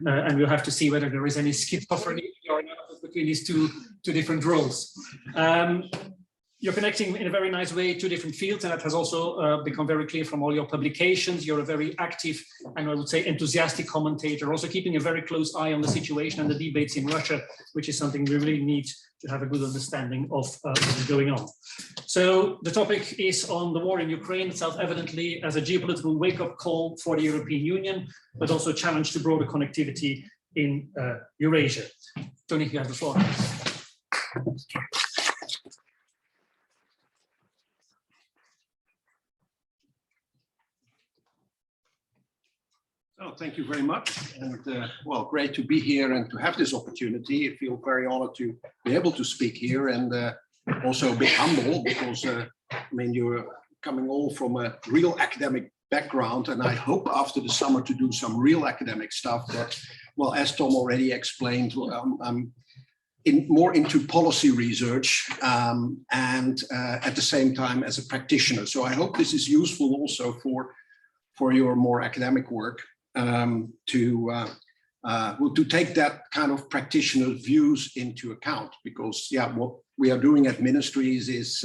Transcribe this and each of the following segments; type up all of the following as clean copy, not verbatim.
and we'll have to see whether there is any schizophrenia or analysis between these two different roles. You're connecting in a very nice way two different fields, and that has also become very clear from all your publications. You're a very active and I would say enthusiastic commentator, also keeping a very close eye on the situation and the debates in Russia, which is something we really need to have a good understanding of what is going on. So the topic is on the war in Ukraine, self-evidently as a geopolitical wake-up call for the European Union, but also a challenge to broader connectivity in Eurasia. Tony, you have the floor. Oh, thank you very much. And well, great to be here and to have this opportunity. I feel very honored to be able to speak here, and also a bit humble because, I mean, you're coming all from a real academic background, and I hope after the summer to do some real academic stuff. But, well, as Tom already explained, I'm more into policy research and at the same time as a practitioner. So I hope this is useful also for your more academic work. To take that kind of practitioner views into account, because yeah, what we are doing at ministries is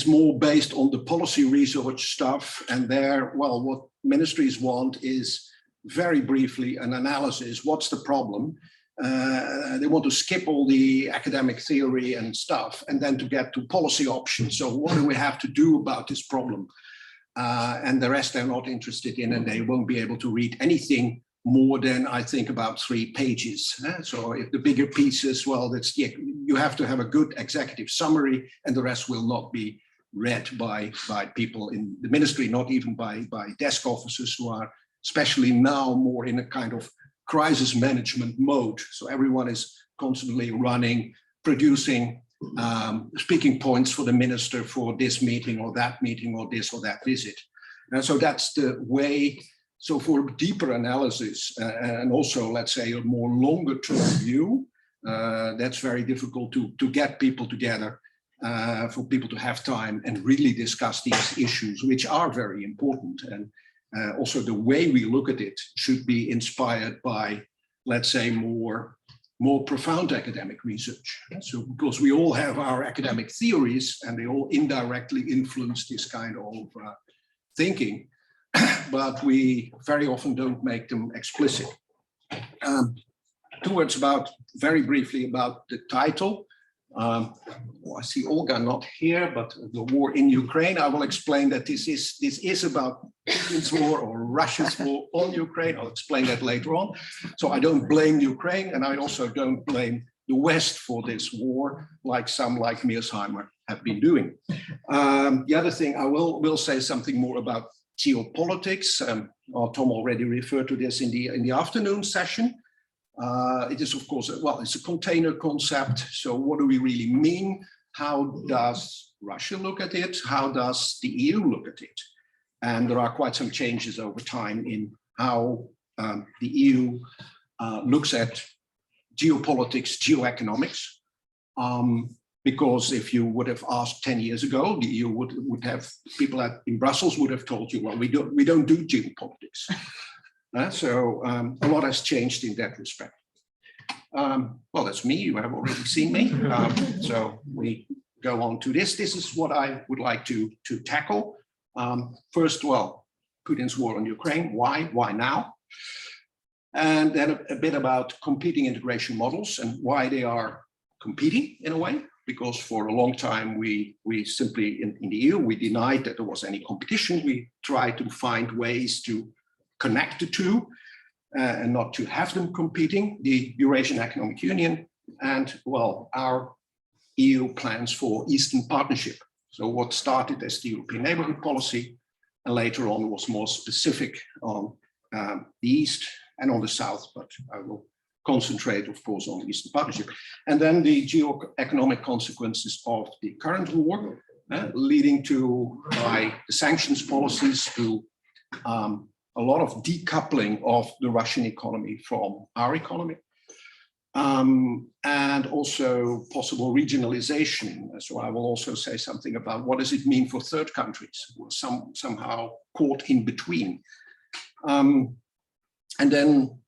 more based on the policy research stuff, and there, well, what ministries want is very briefly an analysis. What's the problem? They want to skip all the academic theory and stuff, and then to get to policy options. So what do we have to do about this problem? And the rest they're not interested in, and they won't be able to read anything more than, I think, about 3 pages. So if the bigger pieces, well, that's, yeah, you have to have a good executive summary, and the rest will not be read by people in the ministry, not even by desk officers who are, especially now, more in a kind of crisis management mode. So everyone is constantly running, producing speaking points for the minister for this meeting or that meeting or this or that visit. And so that's the way. So for deeper analysis and also, let's say, a more longer term view, that's very difficult to get people together, for people to have time and really discuss these issues, which are very important. And also the way we look at it should be inspired by, let's say, more profound academic research. So because we all have our academic theories and they all indirectly influence this kind of thinking, but we very often don't make them explicit. 2 words very briefly about the title. Well, I see Olga not here, but the war in Ukraine. I will explain that this is about Putin's war or Russia's war on Ukraine. I'll explain that later on. So I don't blame Ukraine, and I also don't blame the West for this war, like some like Mearsheimer have been doing. The other thing, I will say something more about geopolitics. Tom already referred to this in the afternoon session. It is, of course, well, it's a container concept. So what do we really mean? How does Russia look at it? How does the EU look at it? And there are quite some changes over time in how the EU looks at geopolitics, geoeconomics. Because if you would have asked 10 years ago, the EU would have, people in Brussels would have told you, well, we don't do geopolitics. So a lot has changed in that respect. Well, that's me. You have already seen me. So we go on to this. This is what I would like to tackle. First, well, Putin's war on Ukraine. Why now? And then a bit about competing integration models and why they are competing in a way. Because for a long time, we simply, in the EU, we denied that there was any competition. We tried to find ways to connect the two and not to have them competing, the Eurasian Economic Union and, well, our EU plans for Eastern Partnership. So what started as the European Neighborhood Policy and later on was more specific on the East and on the South, but I will concentrate, of course, on the Eastern Partnership. And then the geo-economic consequences of the current war, leading to, by the sanctions policies, to a lot of decoupling of the Russian economy from our economy, and also possible regionalization. So I will also say something about what does it mean for third countries who are somehow caught in between. And then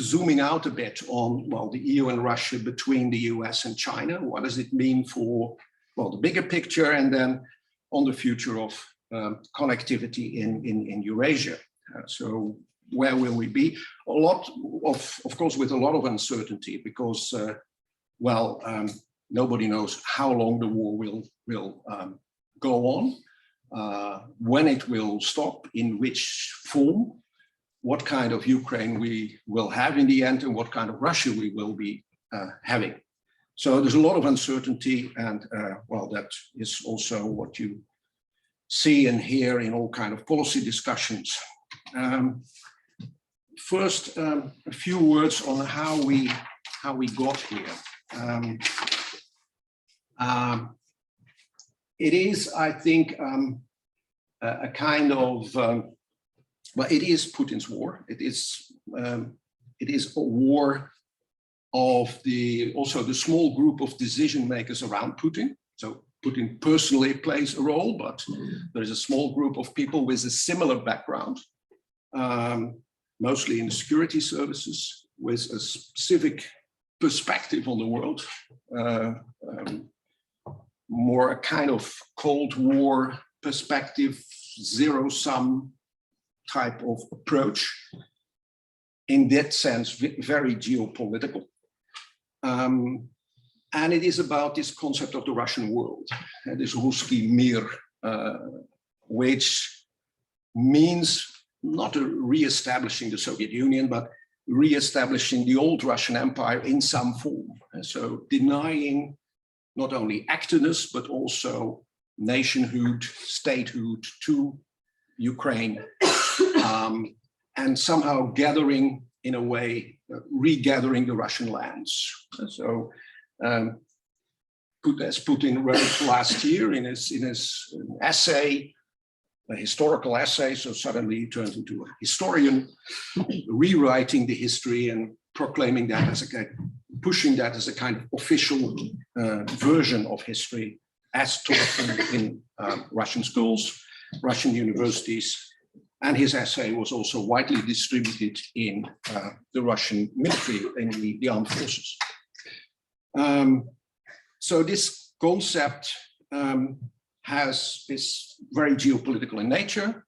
zooming out a bit on, well, the EU and Russia between the US and China. What does it mean for, well, the bigger picture, and then on the future of connectivity in Eurasia. So where will we be? A lot of course, with a lot of uncertainty, because, well, nobody knows how long the war will go on, when it will stop, in which form, what kind of Ukraine we will have in the end, and what kind of Russia we will be having. So there's a lot of uncertainty, and well, that is also what you see and hear in all kind of policy discussions. First, a few words on how we got here. It is, I think, a kind of well, it is Putin's war. It is a war of also the small group of decision makers around Putin. So Putin personally plays a role, but there is a small group of people with a similar background, mostly in the security services, with a specific perspective on the world, more a kind of Cold War perspective, zero-sum type of approach. In that sense, very geopolitical. And it is about this concept of the Russian world, this Ruski Mir, which means not re-establishing the Soviet Union, but re-establishing the old Russian Empire in some form. And so denying not only actorness, but also nationhood, statehood to Ukraine, and somehow gathering, in a way, regathering the Russian lands. So, as Putin wrote last year in his essay, a historical essay, so suddenly he turned into a historian, rewriting the history and proclaiming that as a kind, pushing that as a kind of official version of history as taught in Russian schools, Russian universities. And his essay was also widely distributed in the Russian military, in the armed forces. So this concept is very geopolitical in nature,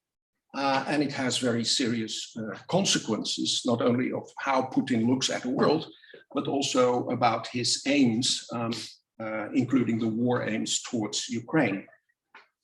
and it has very serious consequences, not only of how Putin looks at the world, but also about his aims, including the war aims towards Ukraine.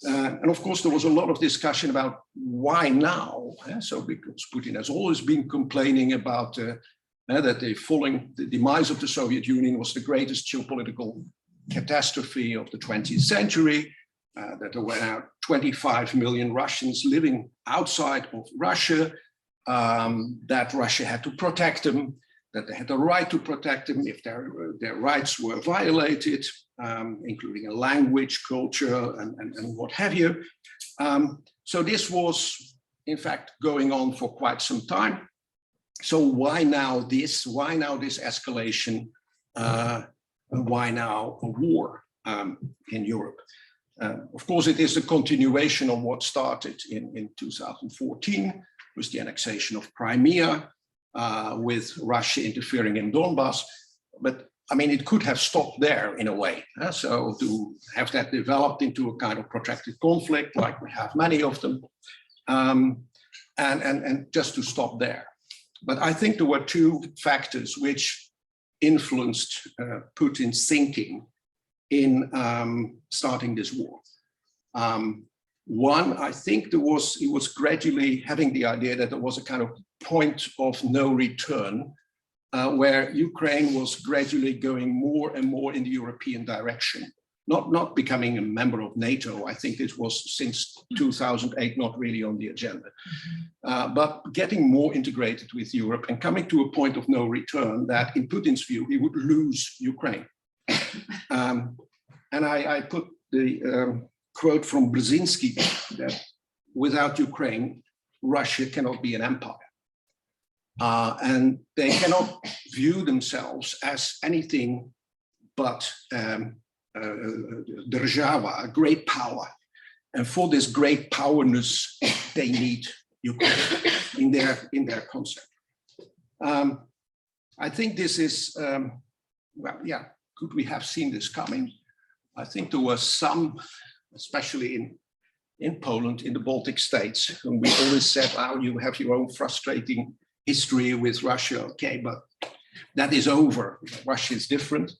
And of course, there was a lot of discussion about why now. So because Putin has always been complaining about that the demise of the Soviet Union was the greatest geopolitical catastrophe of the 20th century, that there were now 25 million Russians living outside of Russia, that Russia had to protect them, that they had the right to protect them if their rights were violated, including a language, culture, and what have you. So this was, in fact, going on for quite some time. So why now this? Why now this escalation? Why now a war in Europe? Of course, it is a continuation of what started in 2014 with the annexation of Crimea, with Russia interfering in Donbass. But I mean, it could have stopped there in a way. So to have that developed into a kind of protracted conflict, like we have many of them, and just to stop there. But I think there were two factors which influenced Putin's thinking in starting this war. One, I think he was gradually having the idea that there was a kind of point of no return, where Ukraine was gradually going more and more in the European direction, not becoming a member of NATO. I think it was since 2008 not really on the agenda, but getting more integrated with Europe and coming to a point of no return that, in Putin's view, he would lose Ukraine. And I put the quote from Brzezinski that without Ukraine, Russia cannot be an empire. And they cannot view themselves as anything but Država, a great power. And for this great powerness, they need Ukraine in their concept. I think this is, well, yeah, could we have seen this coming? I think there was some, especially in Poland, in the Baltic states, whom we always said, oh, you have your own frustrating history with Russia, okay, but that is over. Russia is different.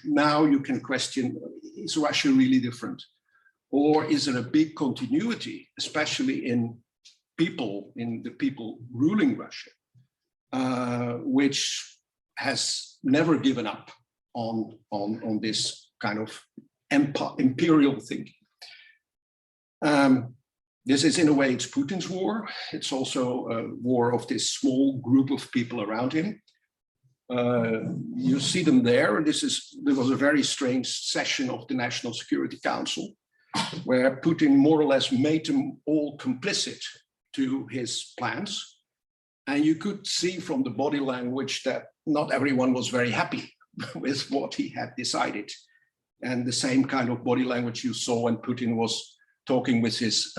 Now you can question, is Russia really different? Or is there a big continuity, especially in the people ruling Russia, which has never given up on this kind of imperial thinking. This is, in a way, it's Putin's war. It's also a war of this small group of people around him. You see them there. There was a very strange session of the National Security Council, where Putin more or less made them all complicit to his plans. And you could see from the body language that not everyone was very happy with what he had decided. And the same kind of body language you saw when Putin was talking with his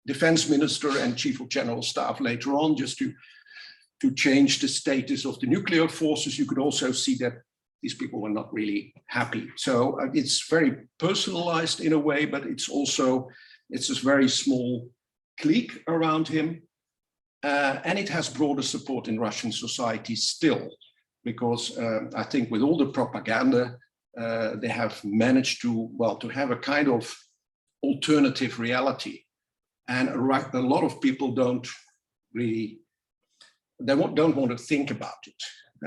defense minister and chief of general staff later on, just to change the status of the nuclear forces. You could also see that these people were not really happy. So it's very personalized in a way, but it's this very small clique around him. And it has broader support in Russian society still, because I think with all the propaganda, they have managed to have a kind of alternative reality. And a lot of people don't want to think about it.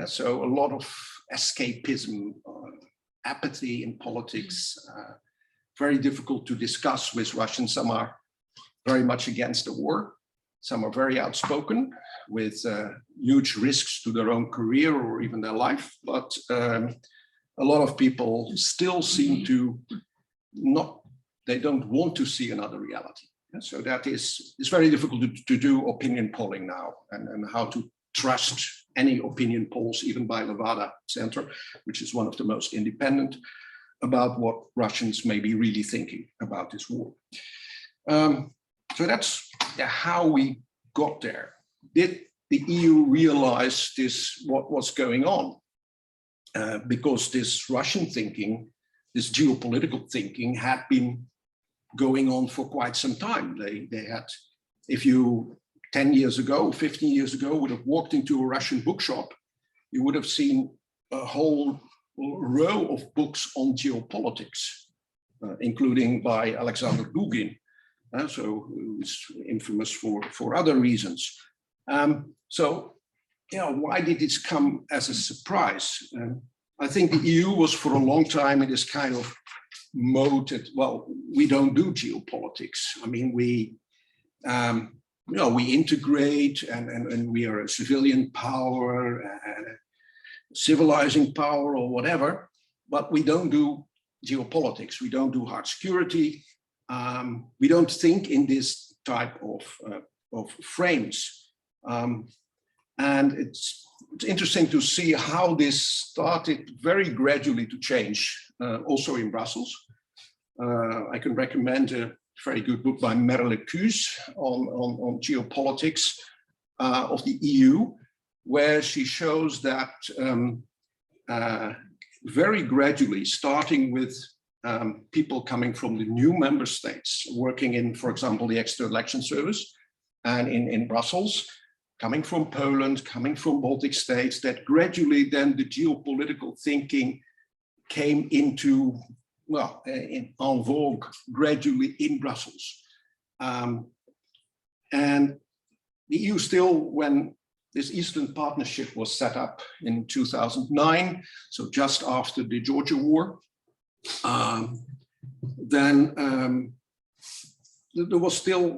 So a lot of escapism, apathy in politics, very difficult to discuss with Russians. Some are very much against the war. Some are very outspoken with huge risks to their own career or even their life. But a lot of people still seem to they don't want to see another reality. And so it's very difficult to do opinion polling now, and how to trust any opinion polls, even by Levada Center, which is one of the most independent, about what Russians may be really thinking about this war. So that's how we got there. Did the EU realize what was going on? Because this Russian thinking, this geopolitical thinking, had been going on for quite some time. They had, if you 10 years ago, 15 years ago, would have walked into a Russian bookshop, you would have seen a whole row of books on geopolitics, including by Alexander Dugin, who's infamous for other reasons. So, why did this come as a surprise? I think the EU was for a long time in this kind of mode that, we don't do geopolitics. I mean, we integrate and we are a civilian power, civilizing power or whatever, but we don't do geopolitics. We don't do hard security. We don't think in this type of frames. And it's interesting to see how this started very gradually to change, also in Brussels. I can recommend a very good book by Merle Kuus on geopolitics of the EU, where she shows that very gradually, starting with people coming from the new member states, working in, for example, the External Action Service, and in Brussels, coming from Poland, coming from Baltic states, that gradually then the geopolitical thinking came into, en vogue gradually in Brussels. And the EU still, when this Eastern Partnership was set up in 2009, so just after the Georgia War,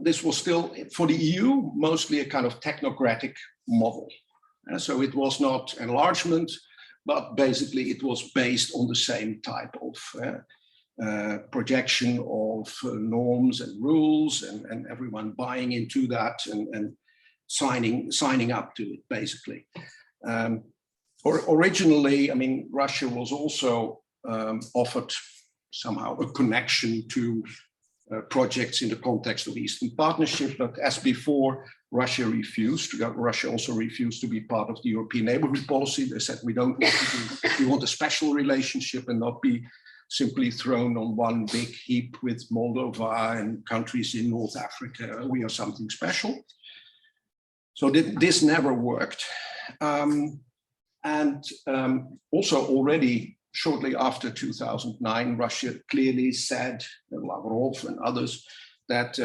this was still for the EU mostly a kind of technocratic model. So it was not enlargement, but basically it was based on the same type of projection of norms and rules, and everyone buying into that and signing up to it, basically. Originally, I mean, Russia was also offered somehow a connection to projects in the context of Eastern Partnership, but as before, Russia refused. Russia also refused to be part of the European neighborhood policy. They said, we don't want to do, we want a special relationship and not be simply thrown on one big heap with Moldova and countries in North Africa. We are something special. So this never worked. Also already shortly after 2009, Russia clearly said, Lavrov and others, that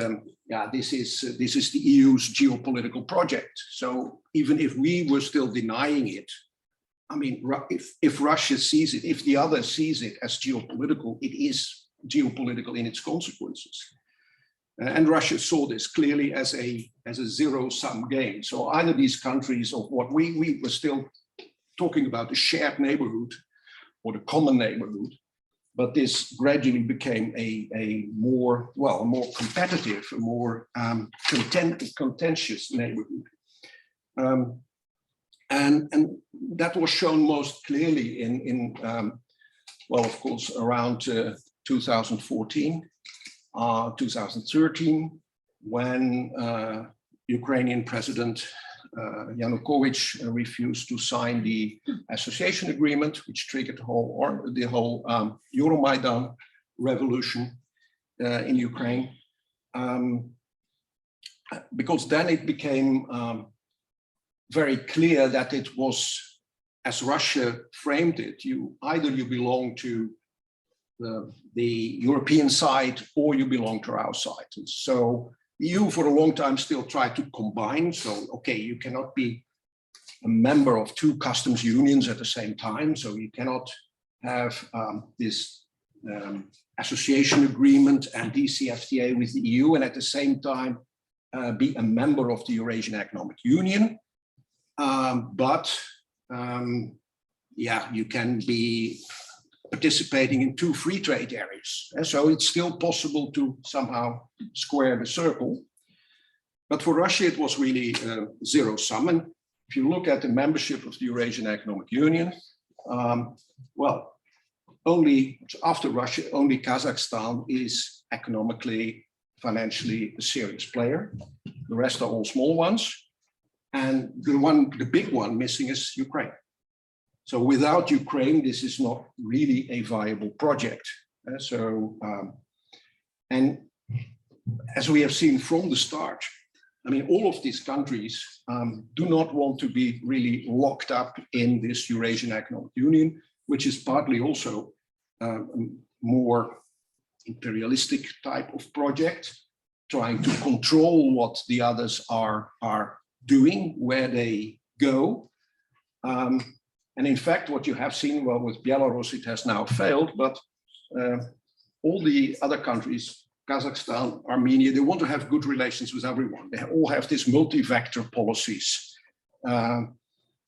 this is the EU's geopolitical project. So even if we were still denying it, I mean, if Russia sees it, if the other sees it as geopolitical, it is geopolitical in its consequences. And Russia saw this clearly as a zero-sum game. So either these countries of what we were still talking about, the shared neighborhood or the common neighborhood, but this gradually became a more competitive, a more contentious neighborhood. And that was shown most clearly in of course, around 2014, 2013, when Ukrainian President Yanukovych refused to sign the association agreement, which triggered the whole Euromaidan revolution in Ukraine, because then it became very clear that it was, as Russia framed it, either you belong to the European side or you belong to our side. And so the EU for a long time still tried to combine. So, okay, you cannot be a member of two customs unions at the same time. So you cannot have this association agreement and DCFTA with the EU and at the same time be a member of the Eurasian Economic Union. You can be participating in two free trade areas. And so it's still possible to somehow square the circle. But for Russia, it was really zero sum. And if you look at the membership of the Eurasian Economic Union, only after Russia, only Kazakhstan is economically, financially a serious player. The rest are all small ones. And the big one missing is Ukraine. So without Ukraine, this is not really a viable project. And as we have seen from the start, I mean, all of these countries do not want to be really locked up in this Eurasian Economic Union, which is partly also a more imperialistic type of project, trying to control what the others are doing, where they go. And in fact, what you have seen, well, with Belarus, it has now failed, but all the other countries, Kazakhstan, Armenia, they want to have good relations with everyone. They all have these multi-vector policies.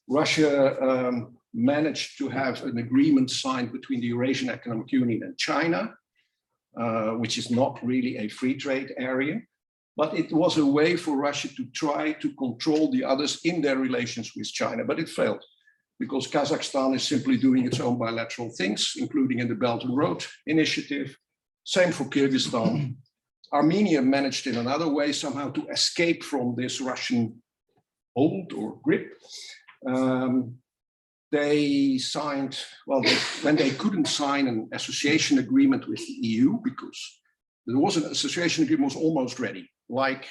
Russia managed to have an agreement signed between the Eurasian Economic Union and China, which is not really a free trade area, but it was a way for Russia to try to control the others in their relations with China, but it failed, because Kazakhstan is simply doing its own bilateral things, including in the Belt and Road Initiative. Same for Kyrgyzstan. Armenia managed in another way somehow to escape from this Russian hold or grip. They signed, when they couldn't sign an association agreement with the EU, because there was an association agreement was almost ready, like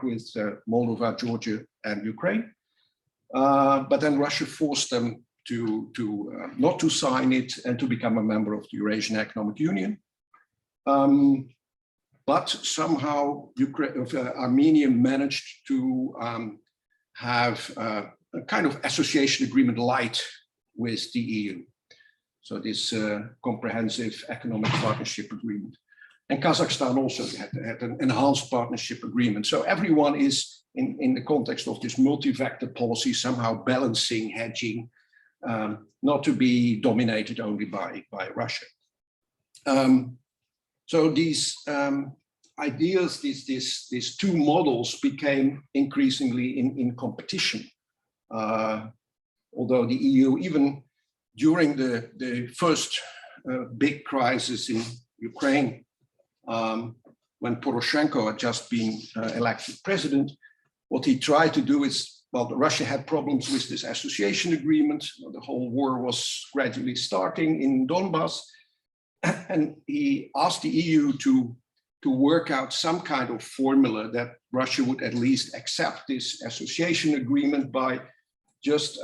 with Moldova, Georgia, and Ukraine. But then Russia forced them to not to sign it and to become a member of the Eurasian Economic Union. But somehow Armenia managed to have a kind of association agreement light with the EU. So this comprehensive economic partnership agreement. And Kazakhstan also had an enhanced partnership agreement. So everyone is in the context of this multi-vector policy, somehow balancing, hedging, not to be dominated only by Russia. So these ideas, these two models became increasingly in competition. Although the EU, even during the first big crisis in Ukraine, when Poroshenko had just been elected president, what he tried to do is, well, Russia had problems with this association agreement. The whole war was gradually starting in Donbass. And he asked the EU to work out some kind of formula that Russia would at least accept this association agreement by just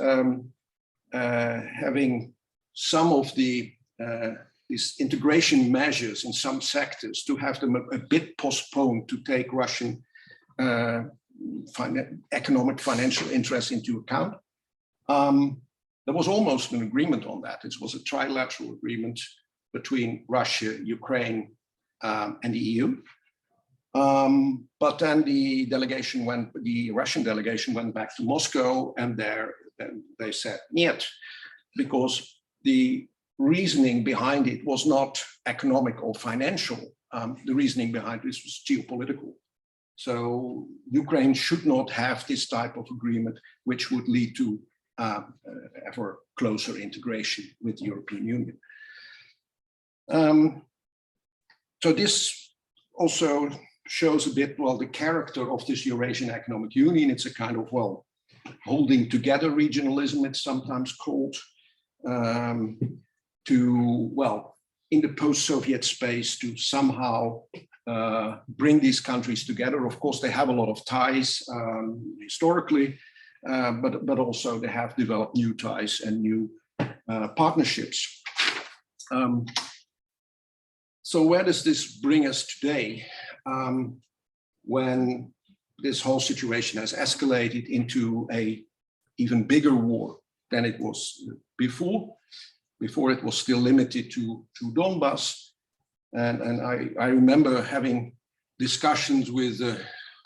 having some of these integration measures in some sectors, to have them a bit postponed to take Russian economic financial interests into account. There was almost an agreement on that. It was a trilateral agreement between Russia, Ukraine, and the EU. But then the Russian delegation went back to Moscow, and then they said niet, because the reasoning behind it was not economic or financial. The reasoning behind this was geopolitical. So Ukraine should not have this type of agreement, which would lead to ever closer integration with the European Union. So this also shows a bit, well, the character of this Eurasian Economic Union. It's a kind of, well, holding together regionalism, it's sometimes called, to, well, in the post-Soviet space, to somehow bring these countries together. Of course, they have a lot of ties historically, but also they have developed new ties and new partnerships. So where does this bring us today, when this whole situation has escalated into an even bigger war than it was before? Before, it was still limited to Donbass. And I remember having discussions with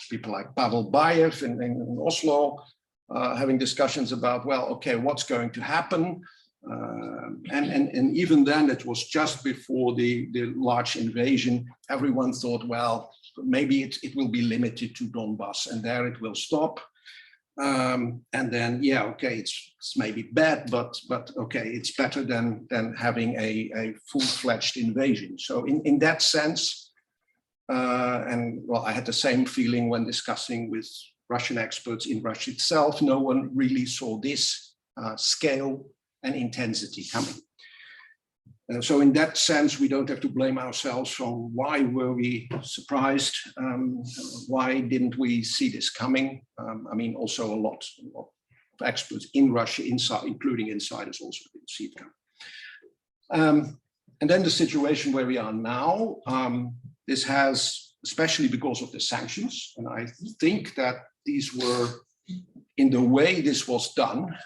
people like Pavel Bayev in Oslo, having discussions about, well, okay, what's going to happen? And even then, it was just before the large invasion. Everyone thought, well, maybe it will be limited to Donbass, and there it will stop. And then, yeah, okay, it's maybe bad, but okay, it's better than having a full-fledged invasion. So in that sense, and well, I had the same feeling when discussing with Russian experts in Russia itself. No one really saw this scale and intensity coming. So in that sense, we don't have to blame ourselves on why were we surprised, why didn't we see this coming? I mean, also a lot of experts in Russia, including insiders, also didn't see it coming. And then the situation where we are now, this has, especially because of the sanctions, and I think that these were, in the way this was done,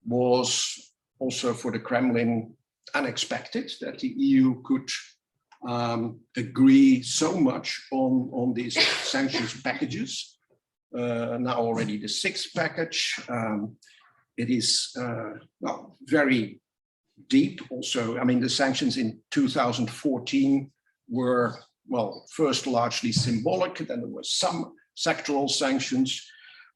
was also for the Kremlin unexpected that the EU could agree so much on these sanctions packages. Now already the 6th package. It is well, very deep also. I mean, the sanctions in 2014 were, well, first largely symbolic, then there were some sectoral sanctions.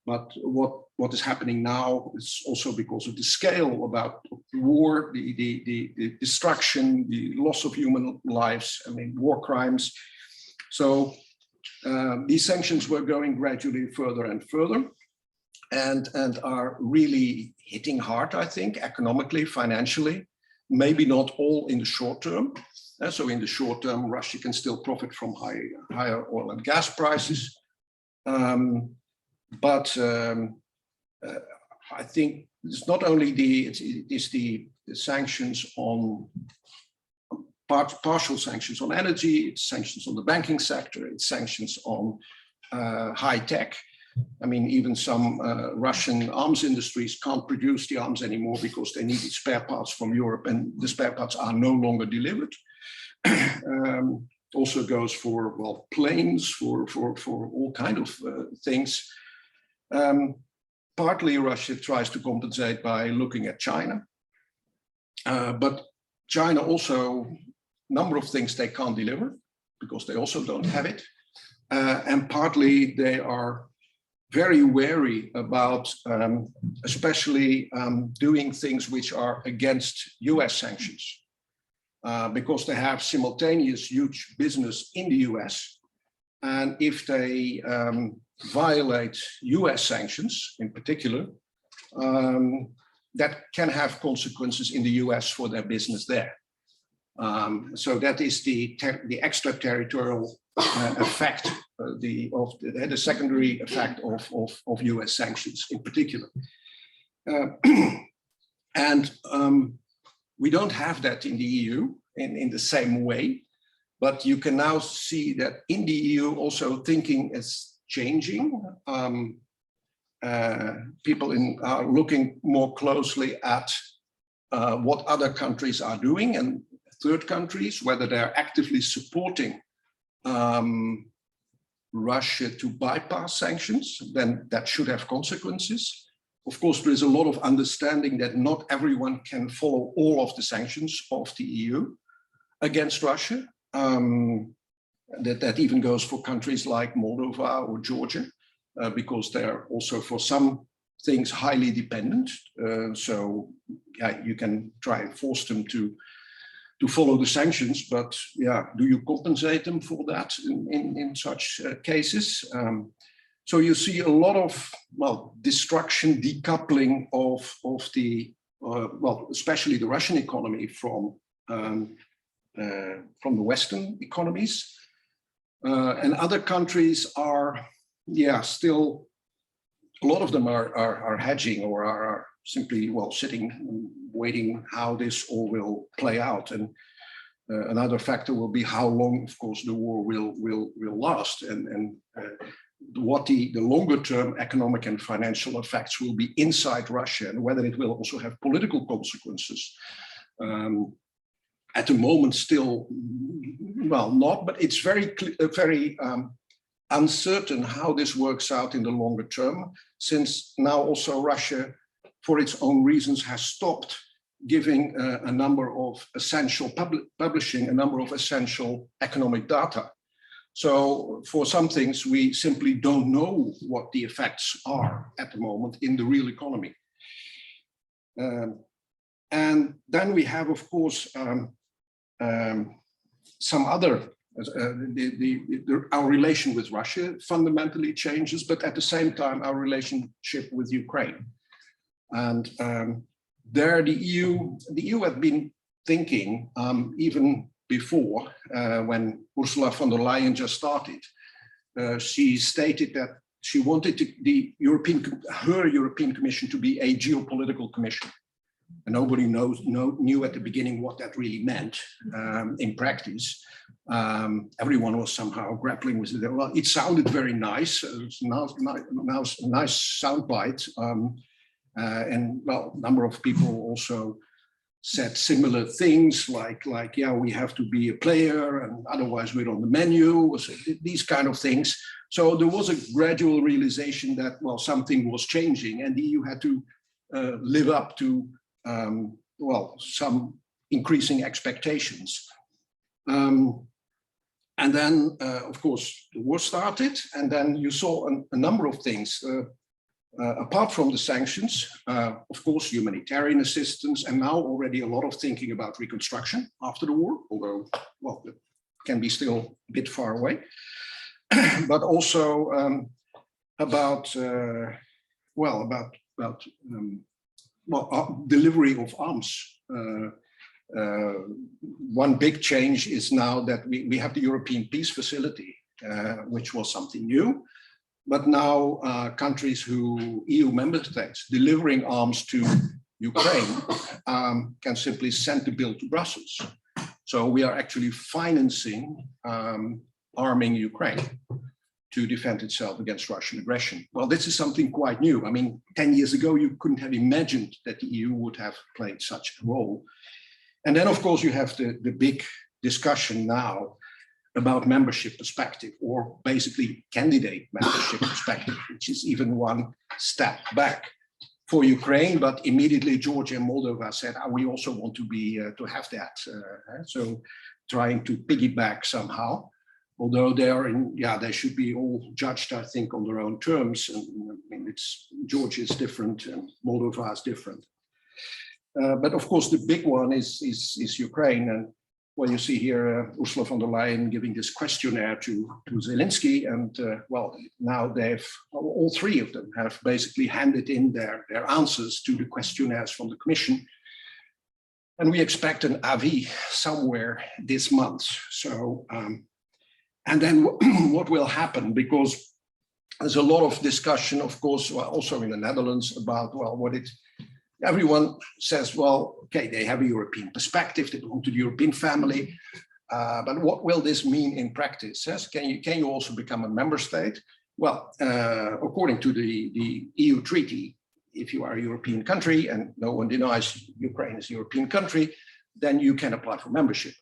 But what is happening now is also because of the scale about the war, the destruction, the loss of human lives, I mean, war crimes. So these sanctions were going gradually further and further and are really hitting hard, I think, economically, financially, maybe not all in the short term. So in the short term, Russia can still profit from higher oil and gas prices. But I think it's not only the sanctions on partial sanctions on energy, it's sanctions on the banking sector, it's sanctions on high tech. I mean, even some Russian arms industries can't produce the arms anymore because they needed spare parts from Europe, and the spare parts are no longer delivered. Also goes for, well, planes, for all kind of things. Partly Russia tries to compensate by looking at China, but China also, a number of things they can't deliver because they also don't have it. And partly they are very wary about especially doing things which are against US sanctions because they have simultaneous huge business in the US And if they violate US sanctions in particular, that can have consequences in the US for their business there. So that is the extraterritorial effect, the secondary effect of US sanctions in particular. And we don't have that in the EU in the same way, but you can now see that in the EU also thinking is changing. People are looking more closely at what other countries are doing, and third countries, whether they're actively supporting Russia to bypass sanctions, then that should have consequences. Of course, there is a lot of understanding that not everyone can follow all of the sanctions of the EU against Russia. That even goes for countries like Moldova or Georgia, because they're also for some things highly dependent. So yeah, you can try and force them to follow the sanctions, but yeah, do you compensate them for that in such cases? So you see a lot of, well, destruction, decoupling of the, well, especially the Russian economy from the Western economies. And other countries are, yeah, still, a lot of them are hedging or are simply, well, sitting, waiting how this all will play out. And another factor will be how long, of course, the war will last, and what the longer term economic and financial effects will be inside Russia, and whether it will also have political consequences. At the moment, still, well, not, but it's very uncertain how this works out in the longer term, since now also Russia, for its own reasons, has stopped giving a number of essential publishing a number of essential economic data. So for some things, we simply don't know what the effects are at the moment in the real economy. And then we have, of course, some other, our relation with Russia fundamentally changes, but at the same time, our relationship with Ukraine. And there the EU had been thinking, even before, when Ursula von der Leyen just started, she stated that she wanted her European Commission to be a geopolitical commission. And nobody knew at the beginning what that really meant in practice. Everyone was somehow grappling with it. Well, it sounded very nice. It's now a nice soundbite. And well, a number of people also said similar things like, yeah, we have to be a player and otherwise we're on the menu, so these kind of things. So there was a gradual realization that, well, something was changing and the EU had to live up to, well, some increasing expectations. And then, of course, the war started, and then you saw a number of things. Apart from the sanctions, of course, humanitarian assistance, and now already a lot of thinking about reconstruction after the war, although, well, it can be still a bit far away, but also about delivery of arms. One big change is now that we have the European Peace Facility, which was something new. But now countries who, EU member states, delivering arms to Ukraine can simply send the bill to Brussels. So we are actually financing arming Ukraine to defend itself against Russian aggression. Well, this is something quite new. I mean, 10 years ago, you couldn't have imagined that the EU would have played such a role. And then, of course, you have the big discussion now about membership perspective, or basically candidate membership perspective, which is even one step back for Ukraine. But immediately Georgia and Moldova said, oh, we also want to be to have that. So trying to piggyback somehow, although they are in, yeah, they should be all judged, I think, on their own terms. And I mean, Georgia is different and Moldova is different. But of course, the big one is Ukraine. And well, you see here Ursula von der Leyen giving this questionnaire to Zelensky, and well, now all three of them have basically handed in their answers to the questionnaires from the Commission. And we expect an avis somewhere this month. So, and then what will happen? Because there's a lot of discussion, of course, well, also in the Netherlands about, well, everyone says, well, okay, they have a European perspective, they belong to the European family, but what will this mean in practice? Yes? Can you also become a member state? Well, according to the EU treaty, if you are a European country, and no one denies Ukraine is a European country, then you can apply for membership.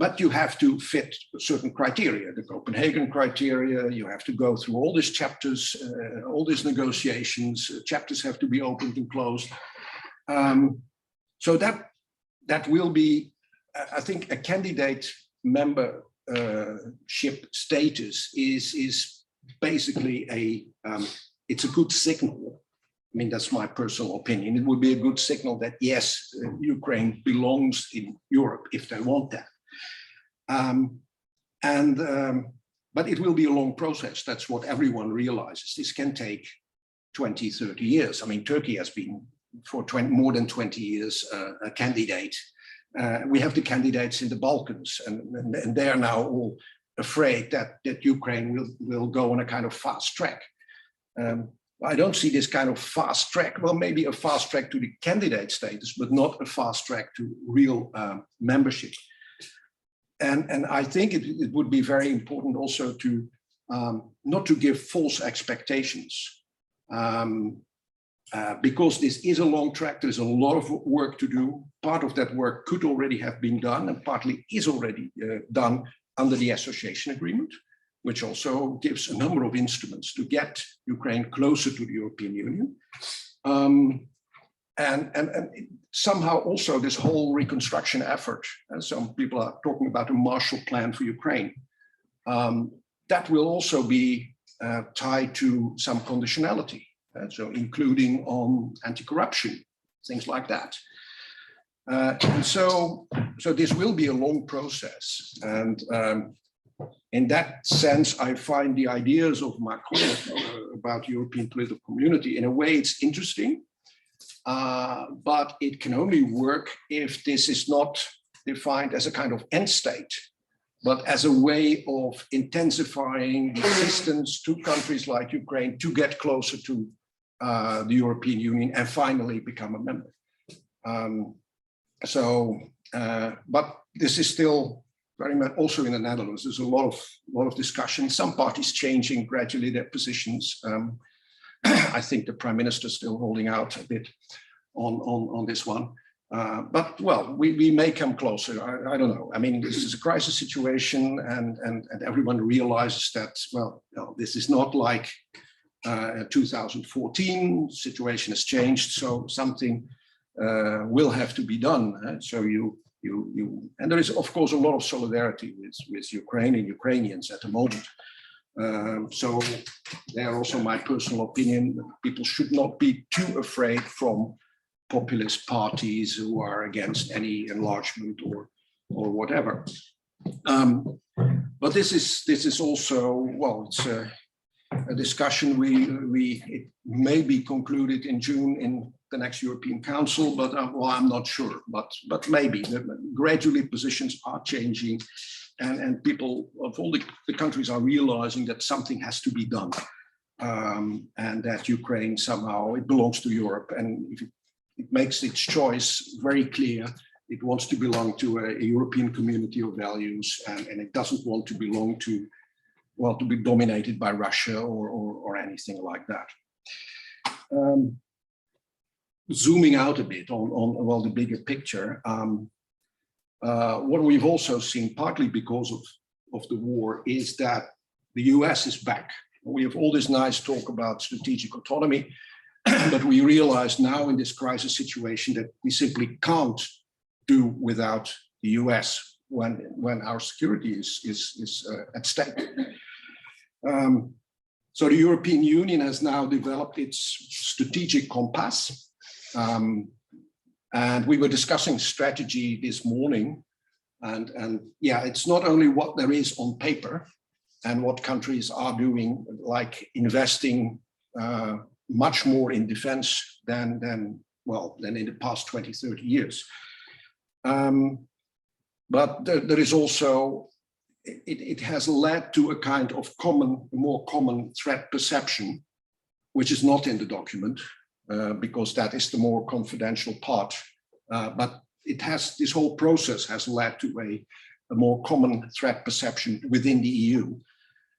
But you have to fit certain criteria, the Copenhagen criteria. You have to go through all these chapters, all these negotiations. Chapters have to be opened and closed. So that will be, I think, a candidate membership status is basically it's a good signal. I mean, that's my personal opinion. It would be a good signal that yes, Ukraine belongs in Europe if they want that. But it will be a long process. That's what everyone realizes. This can take 20, 30 years. I mean, Turkey has been for more than 20 years a candidate. We have the candidates in the Balkans, and they are now all afraid that Ukraine will go on a kind of fast track. I don't see this kind of fast track, well, maybe a fast track to the candidate status, but not a fast track to real membership. And I think it would be very important also to not to give false expectations, because this is a long track. There's a lot of work to do. Part of that work could already have been done, and partly is already done under the association agreement, which also gives a number of instruments to get Ukraine closer to the European Union. And somehow also this whole reconstruction effort, and some people are talking about a Marshall Plan for Ukraine, that will also be tied to some conditionality, so including on anti-corruption, things like that. And so this will be a long process, and in that sense, I find the ideas of Macron about European political community, in a way, it's interesting, but it can only work if this is not defined as a kind of end state, but as a way of intensifying the assistance to countries like Ukraine to get closer to the European Union and finally become a member. But this is still very much also in the Netherlands. There's a lot of discussion. Some parties changing gradually their positions. I think the Prime Minister is still holding out a bit on this one. But well, we may come closer. I don't know. I mean, this is a crisis situation, and everyone realizes that, well, no, this is not like 2014. Situation has changed, so something will have to be done. So and there is, of course, a lot of solidarity with Ukraine and Ukrainians at the moment. So they are also my personal opinion. People should not be too afraid from populist parties who are against any enlargement or whatever. But this is also, well, it's a discussion it may be concluded in June in the next European Council, but well, I'm not sure, but maybe. Gradually positions are changing, and people of all the countries are realizing that something has to be done, and that Ukraine somehow, it belongs to Europe, and if it makes its choice very clear. It wants to belong to a European community of values, and it doesn't want to belong to, well, to be dominated by Russia or anything like that. Zooming out a bit on well, the bigger picture, what we've also seen, partly because of the war, is that the US is back. We have all this nice talk about strategic autonomy, but we realize now in this crisis situation that we simply can't do without the US when our security is at stake. So the European Union has now developed its strategic compass. And we were discussing strategy this morning. And yeah, it's not only what there is on paper and what countries are doing, like investing much more in defense than in the past 20, 30 years. But there is also, it has led to a kind of more common threat perception, which is not in the document, because that is the more confidential part. But this whole process has led to a more common threat perception within the EU,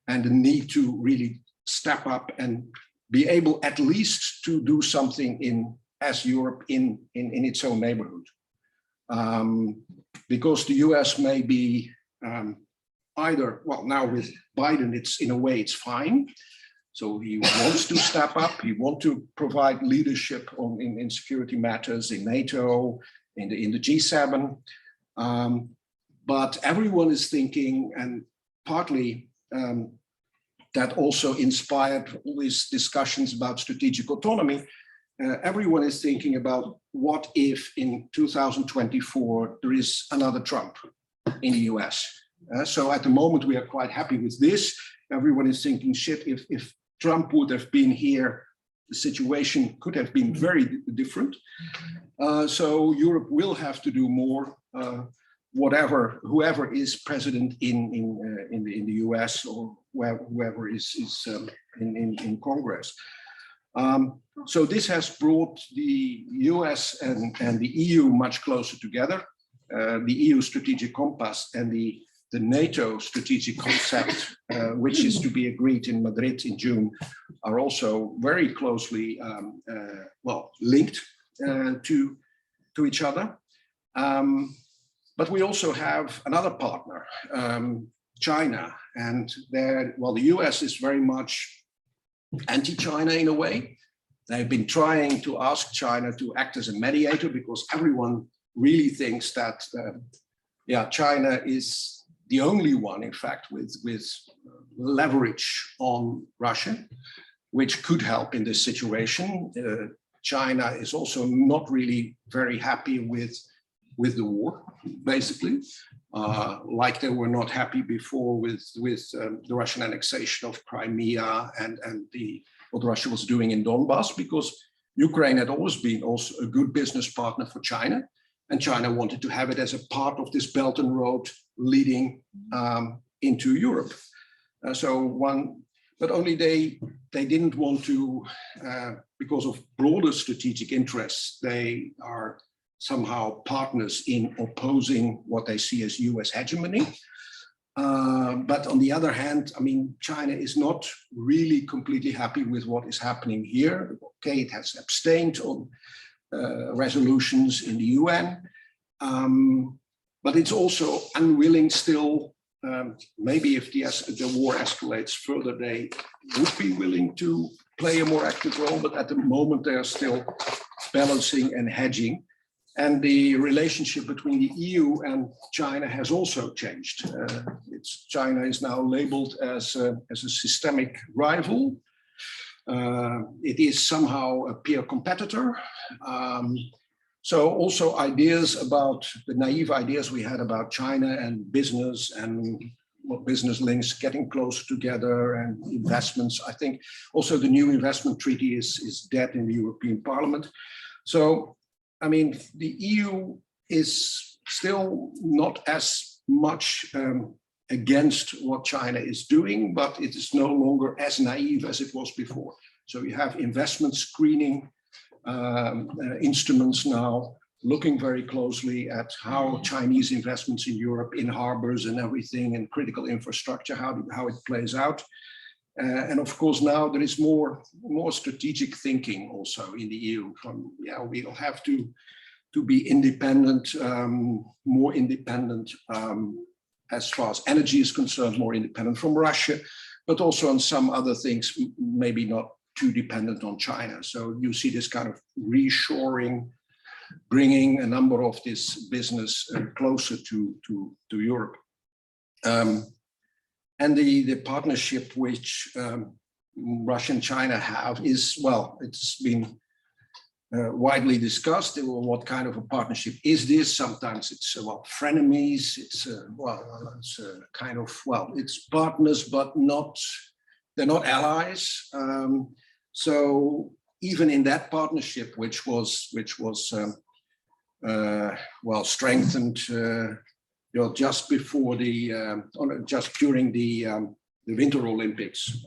and the need to really step up and be able at least to do something as Europe in its own neighborhood. Because the US may be either, well, now with Biden, it's in a way it's fine. So he wants to step up, he wants to provide leadership in security matters in NATO, in the G7. But everyone is thinking, and partly that also inspired all these discussions about strategic autonomy. Everyone is thinking about what if in 2024 there is another Trump in the US. So at the moment we are quite happy with this. Everyone is thinking, shit, if Trump would have been here, the situation could have been very different. So Europe will have to do more, whoever is president in the US or whoever is in Congress. So this has brought the US and the EU much closer together. The EU strategic compass and the NATO strategic concept, which is to be agreed in Madrid in June, are also very closely linked to each other. But we also have another partner, China, and the US is very much anti-China in a way. They've been trying to ask China to act as a mediator because everyone really thinks that, China is the only one, in fact, with leverage on Russia, which could help in this situation. China is also not really very happy with the war, basically, like they were not happy before with the Russian annexation of Crimea and what Russia was doing in Donbass, because Ukraine had always been also a good business partner for China, and China wanted to have it as a part of this Belt and Road leading into Europe. But only they didn't want to, because of broader strategic interests, they are somehow partners in opposing what they see as US hegemony. But on the other hand, I mean, China is not really completely happy with what is happening here. Okay, it has abstained on resolutions in the UN, but it's also unwilling still. Maybe if the war escalates further, they would be willing to play a more active role, but at the moment they are still balancing and hedging. And the relationship between the EU and China has also changed. China is now labeled as a systemic rival. It is somehow a peer competitor. So also ideas about the naive ideas we had about China and business and business links getting closer together and investments. I think also the new investment treaty is dead in the European Parliament. So, I mean, the EU is still not as much against what China is doing, but it is no longer as naive as it was before. So you have investment screening instruments now looking very closely at how Chinese investments in Europe, in harbors and everything, and critical infrastructure, how it plays out. And of course, now there is more strategic thinking also in the EU. We'll have to be independent, more independent as far as energy is concerned, more independent from Russia, but also on some other things, maybe not too dependent on China. So you see this kind of reshoring, bringing a number of this business closer to Europe. And the partnership which Russia and China have is, well, it's been widely discussed. What kind of a partnership is this? Sometimes it's well, frenemies. It's kind of, well, it's partners, but they're not allies. So even in that partnership, which was well strengthened, just before just during the Winter Olympics.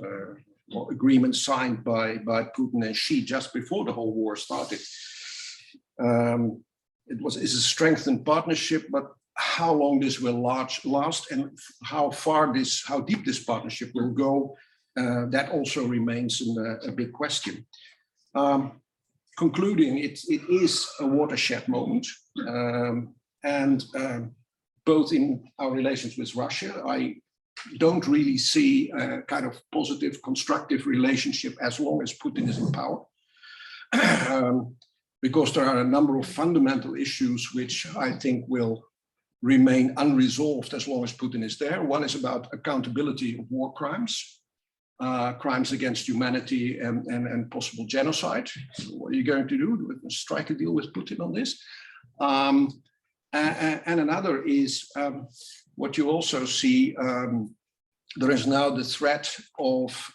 Agreement signed by Putin and Xi just before the whole war started. It's a strengthened partnership, but how long this will last and how deep this partnership will go, that also remains a big question. Concluding, it is a watershed moment, and both in our relations with Russia, I don't really see a kind of positive, constructive relationship as long as Putin is in power, because there are a number of fundamental issues which I think will remain unresolved as long as Putin is there. One is about accountability of war crimes, crimes against humanity and possible genocide. So what are you going to do? Strike a deal with Putin on this? And another is what you also see, there is now the threat of,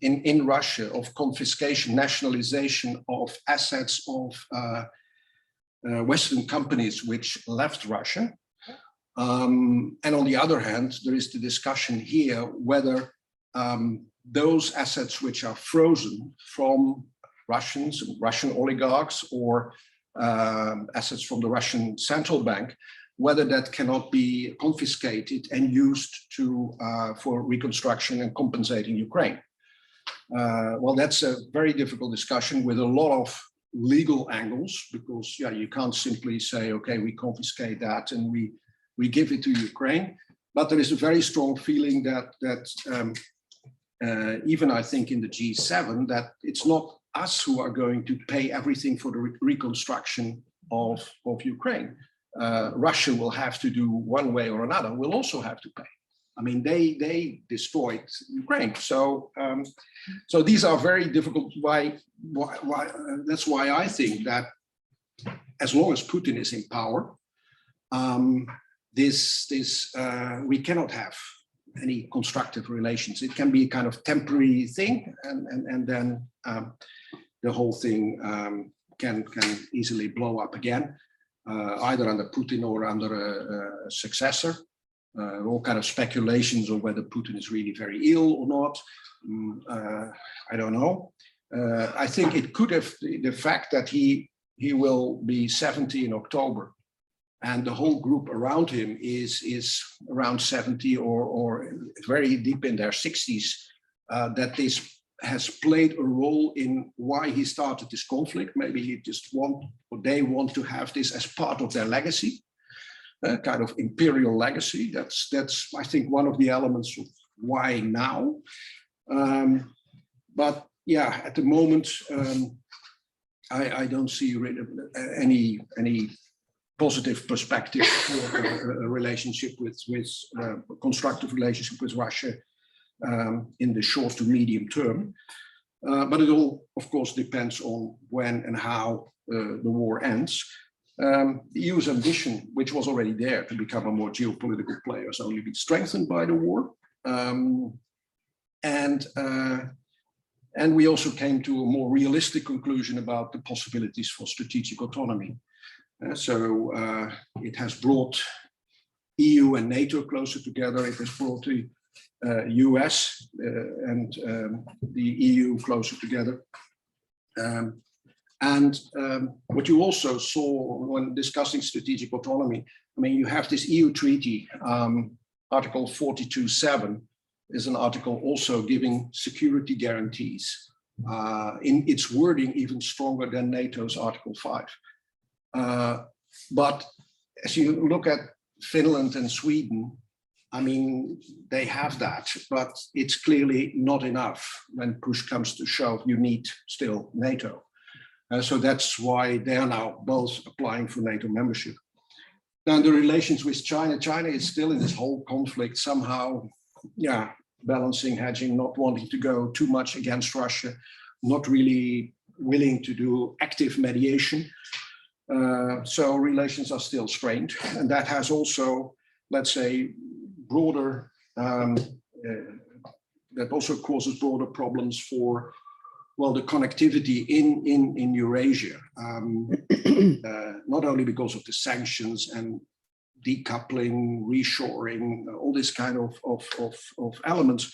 in Russia, of confiscation, nationalization of assets of Western companies which left Russia. And on the other hand, there is the discussion here whether those assets which are frozen from Russians and Russian oligarchs or assets from the Russian central bank, whether that cannot be confiscated and used for reconstruction and compensating Ukraine. Well, that's a very difficult discussion with a lot of legal angles, because you can't simply say, okay, we confiscate that and we give it to Ukraine. But there is a very strong feeling that even I think in the G7, that it's not us who are going to pay everything for the reconstruction of Ukraine. Russia will have to do one way or another, will also have to pay. I mean, they destroyed Ukraine. So so these are very difficult. That's why I think that as long as Putin is in power, we cannot have any constructive relations. It can be a kind of temporary thing, and then the whole thing can easily blow up again. Either under Putin or under a successor. All kind of speculations on whether Putin is really very ill or not. I don't know. I think it could have the fact that he will be 70 in October, and the whole group around him is around 70 or very deep in their 60s. That this has played a role in why he started this conflict. Maybe he just they want to have this as part of their legacy, kind of imperial legacy. That's I think one of the elements of why now. But yeah, at the moment, I don't see any positive perspective for a relationship with constructive relationship with Russia in the short to medium term. But it all, of course, depends on when and how the war ends. The EU's ambition, which was already there to become a more geopolitical player, has only been strengthened by the war. And we also came to a more realistic conclusion about the possibilities for strategic autonomy. So it has brought EU and NATO closer together. It has brought the US and the EU closer together. And what you also saw when discussing strategic autonomy, I mean, you have this EU treaty, Article 42.7 is an article also giving security guarantees, in its wording even stronger than NATO's Article 5. But as you look at Finland and Sweden, I mean, they have that, but it's clearly not enough. When push comes to shove, you need still NATO. So that's why they are now both applying for NATO membership. Now, the relations with China, China is still in this whole conflict somehow, balancing, hedging, not wanting to go too much against Russia, not really willing to do active mediation. So relations are still strained, and that has also, let's say, broader, that also causes broader problems for, well, the connectivity in Eurasia, not only because of the sanctions and decoupling, reshoring, all this kind of elements,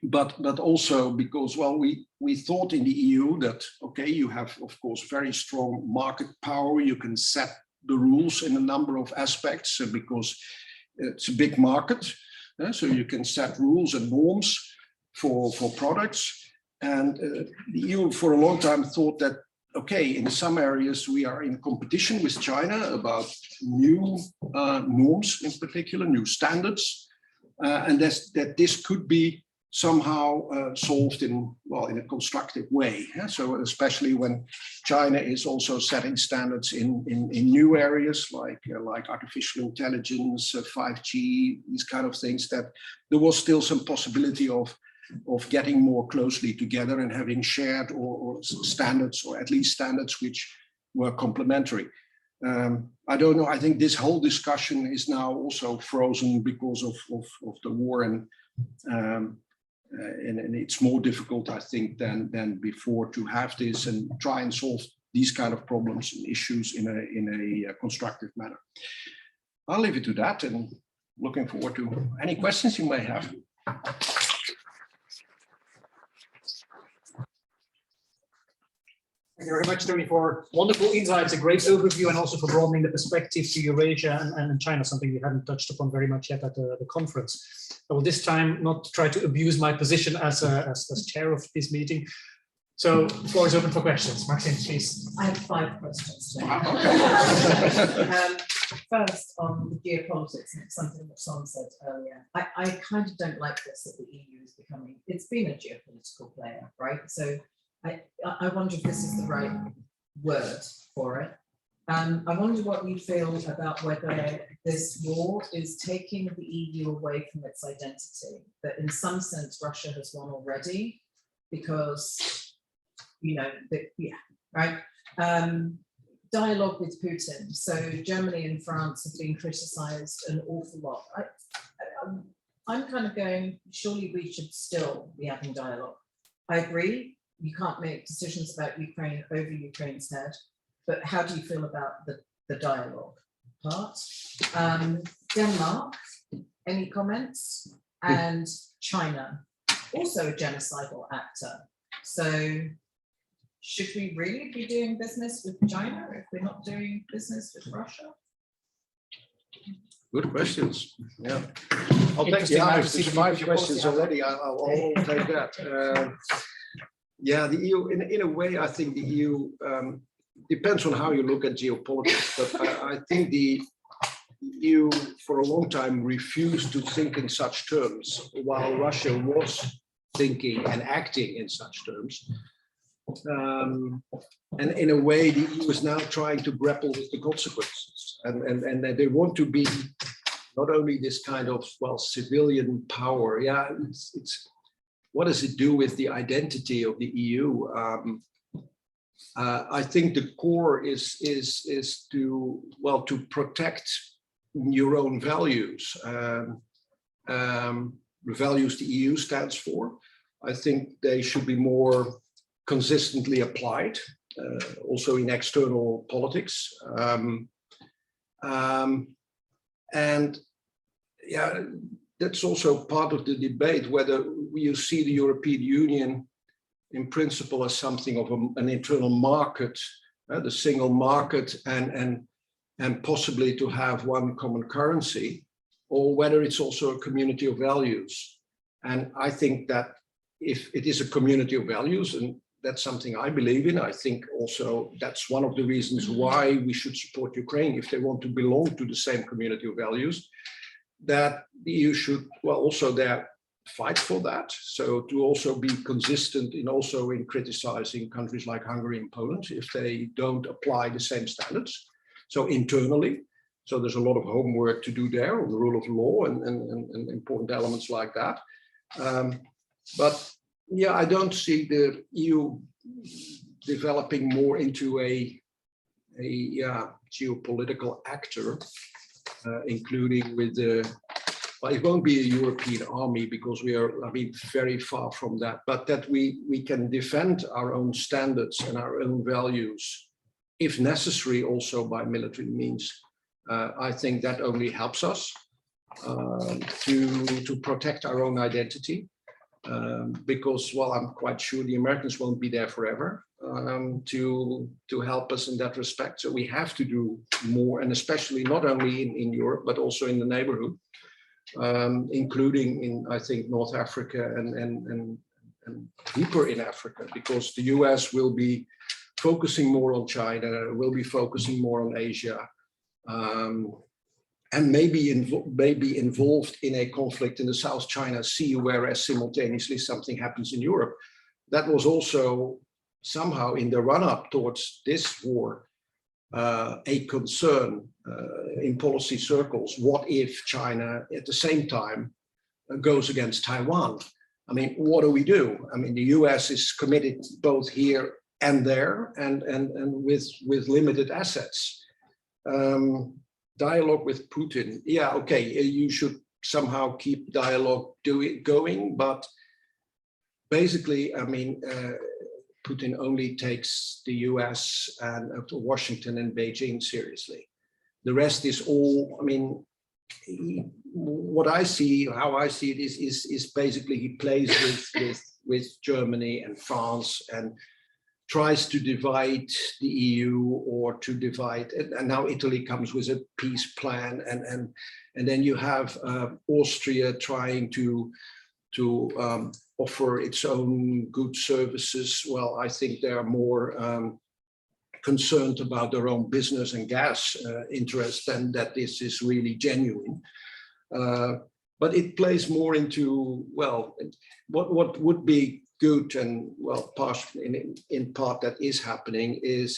but also because, well, we thought in the EU that, okay, you have, of course, very strong market power. You can set the rules in a number of aspects because it's a big market. So you can set rules and norms for products. And the EU for a long time thought that, okay, in some areas we are in competition with China about new norms, in particular, new standards, and that this could be somehow solved in, well, in a constructive way. So especially when China is also setting standards in new areas like artificial intelligence, 5G, these kind of things, that there was still some possibility of getting more closely together and having shared or standards, or at least standards which were complementary. I don't know, I think this whole discussion is now also frozen because of the war, and it's more difficult, I think, than before to have this and try and solve these kind of problems and issues in a constructive manner. I'll leave it to that, and looking forward to any questions you may have. Thank you very much, Tony, for wonderful insights, a great overview, and also for broadening the perspective to Eurasia and China, something we hadn't touched upon very much yet at the conference. I will this time not try to abuse my position as chair of this meeting. So the floor is open for questions. Maxine, please. I have 5 questions today. Okay. First, on the geopolitics, and it's something that Son said earlier. I kind of don't like this, that the EU is becoming, it's been a geopolitical player, right? So I wonder if this is the right word for it. I wonder what you feel about whether this war is taking the EU away from its identity, that in some sense Russia has won already, because, you know, right? Dialogue with Putin. So Germany and France have been criticized an awful lot. I'm kind of going, surely we should still be having dialogue. I agree. You can't make decisions about Ukraine over Ukraine's head, but how do you feel about the dialogue part? Denmark, any comments? And China, also a genocidal actor. So should we really be doing business with China if we're not doing business with Russia? Good questions. Yeah, I'll take. Yeah, if there's 5 questions already, I'll take that. Yeah, the EU, in a way, I think the EU depends on how you look at geopolitics, but I think the EU for a long time refused to think in such terms, while Russia was thinking and acting in such terms. And in a way, the EU is now trying to grapple with the consequences, and they want to be not only this kind of, well, civilian power. Yeah, it's what does it do with the identity of the EU? I think the core is to, well, to protect your own values, the values the EU stands for. I think they should be more consistently applied, also in external politics. And yeah, that's also part of the debate, whether you see the European Union in principle as something of an internal market, the single market, and possibly to have one common currency, or whether it's also a community of values. And I think that if it is a community of values, and that's something I believe in, I think also that's one of the reasons why we should support Ukraine if they want to belong to the same community of values, that the EU should, well, also there fight for that. So to also be consistent in criticizing countries like Hungary and Poland if they don't apply the same standards. So internally, so there's a lot of homework to do there on the rule of law and important elements like that. But Yeah, I don't see the EU developing more into a geopolitical actor, including with the. Well, it won't be a European army because we are, I mean, very far from that. But that we can defend our own standards and our own values, if necessary, also by military means. I think that only helps us to protect our own identity. Because, well, I'm quite sure the Americans won't be there forever to help us in that respect. So we have to do more, and especially not only in Europe, but also in the neighborhood, including in, I think, North Africa and deeper in Africa, because the US will be focusing more on China, will be focusing more on Asia, and maybe involved in a conflict in the South China Sea, whereas simultaneously something happens in Europe. That was also somehow in the run-up towards this war, a concern in policy circles. What if China at the same time goes against Taiwan? I mean, what do we do? I mean, the US is committed both here and there, and with limited assets. Dialogue with Putin, yeah, okay, you should somehow keep dialogue going, but basically, I mean, Putin only takes the US and Washington and Beijing seriously. The rest is all, I mean, what I see, how I see it is basically he plays with Germany and France and tries to divide the EU or to divide, and now Italy comes with a peace plan, and then you have Austria trying to offer its own good services. Well, I think they are more concerned about their own business and gas interests than that this is really genuine. But it plays more into, well, what would be good, and well, in part that is happening is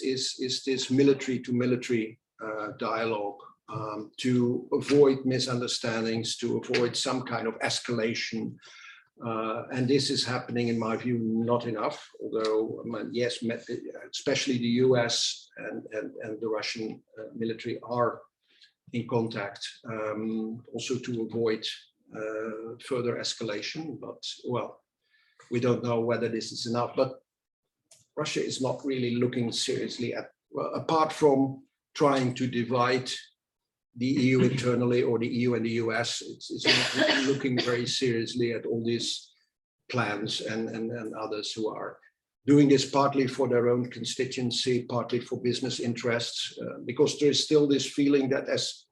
this military to military dialogue to avoid misunderstandings, to avoid some kind of escalation. And this is happening, in my view, not enough, although yes, especially the US and the Russian military are in contact, also to avoid further escalation. But well, we don't know whether this is enough, but Russia is not really looking seriously at, well, apart from trying to divide the EU internally, or the EU and the US, it's not looking very seriously at all these plans and others who are doing this partly for their own constituency, partly for business interests, because there is still this feeling that as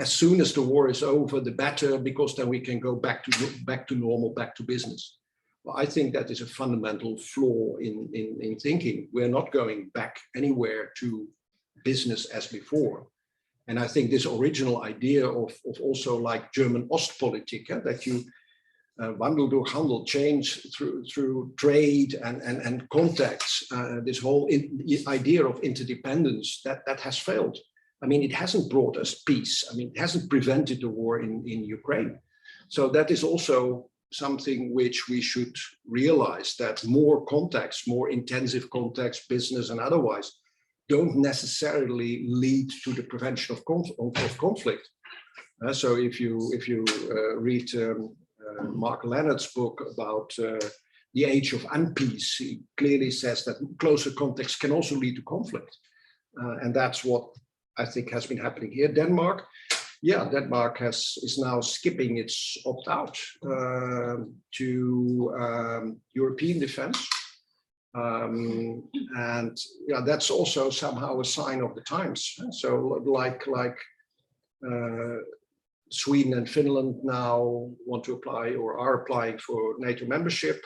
soon as the war is over, the better, because then we can go back to normal, back to business. Well, I think that is a fundamental flaw in thinking. We're not going back anywhere to business as before. And I think this original idea of also like German Ostpolitik, that you Wandel durch Handel, change through trade and contacts, this whole idea of interdependence, that has failed. I mean, it hasn't brought us peace. I mean, it hasn't prevented the war in Ukraine. So that is also something which we should realize, that more contacts, more intensive contacts, business and otherwise, don't necessarily lead to the prevention of conflict. So if you read Mark Leonard's book about the age of unpeace, he clearly says that closer contacts can also lead to conflict, and that's what I think has been happening here. Denmark, yeah, Denmark is now skipping its opt-out to European defense. And yeah, that's also somehow a sign of the times. So like Sweden and Finland now want to apply or are applying for NATO membership.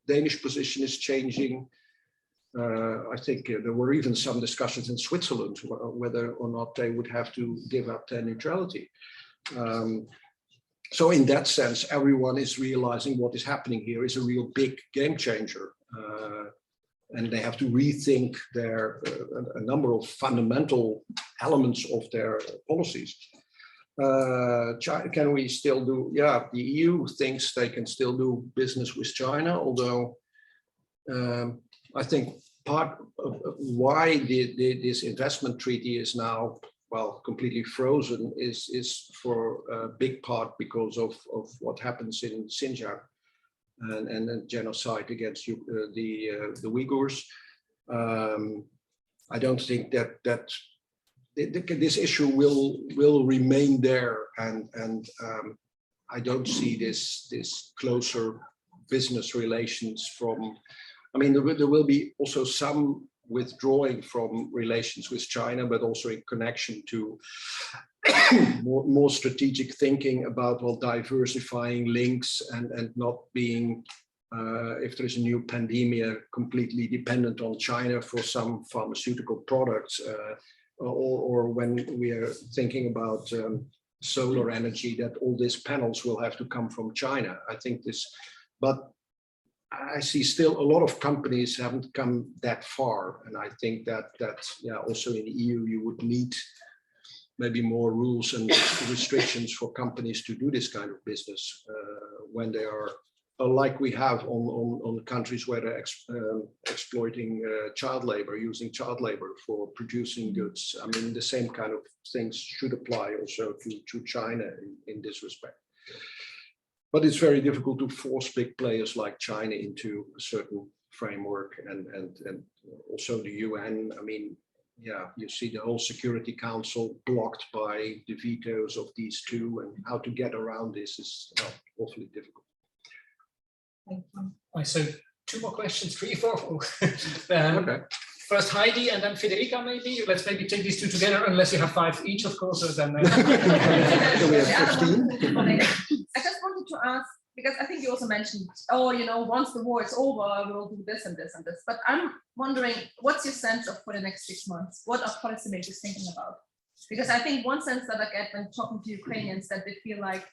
Danish position is changing. I think there were even some discussions in Switzerland whether or not they would have to give up their neutrality. So in that sense, everyone is realizing what is happening here is a real big game changer. And they have to rethink a number of fundamental elements of their policies. Can we still do? Yeah, the EU thinks they can still do business with China, although I think part of why this investment treaty is now, well, completely frozen is for a big part because of what happens in Xinjiang and the genocide against the Uyghurs. I don't think that this issue will remain there, and I don't see this closer business relations from. I mean, there will be also some withdrawing from relations with China, but also in connection to more strategic thinking about, well, diversifying links and not being, if there's a new pandemic, completely dependent on China for some pharmaceutical products, or when we are thinking about solar energy, that all these panels will have to come from China. I think this, but I see still a lot of companies haven't come that far, and I think that yeah, also in the EU you would need maybe more rules and restrictions for companies to do this kind of business when they are like we have on countries where they're exploiting child labor, using child labor for producing goods. I mean, the same kind of things should apply also to China in this respect. But it's very difficult to force big players like China into a certain framework, and also the UN. I mean, yeah, you see the whole Security Council blocked by the vetoes of these two, and how to get around this is awfully difficult. Thank you. Right, so 2 more questions, 3, 4. Okay. First Heidi and then Federica, maybe. Let's maybe take these 2 together, unless you have 5 each, of course. Then So we have 15. I just wanted to ask, because I think you also mentioned, oh, you know, once the war is over, we'll do this and this and this. But I'm wondering, what's your sense of for the next 6 months? What are policymakers thinking about? Because I think one sense that I get when talking to Ukrainians, that they feel like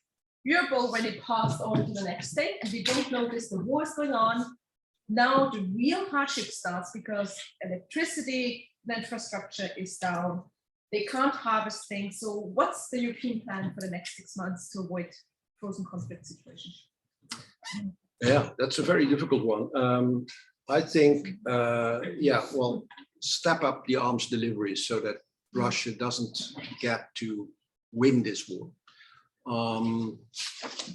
Europe already passed on to the next thing, and we don't notice the war is going on. Now the real hardship starts because electricity, the infrastructure is down. They can't harvest things. So what's the European plan for the next 6 months to avoid frozen conflict situations? Yeah, that's a very difficult one. I think, yeah, well, step up the arms deliveries so that Russia doesn't get to win this war.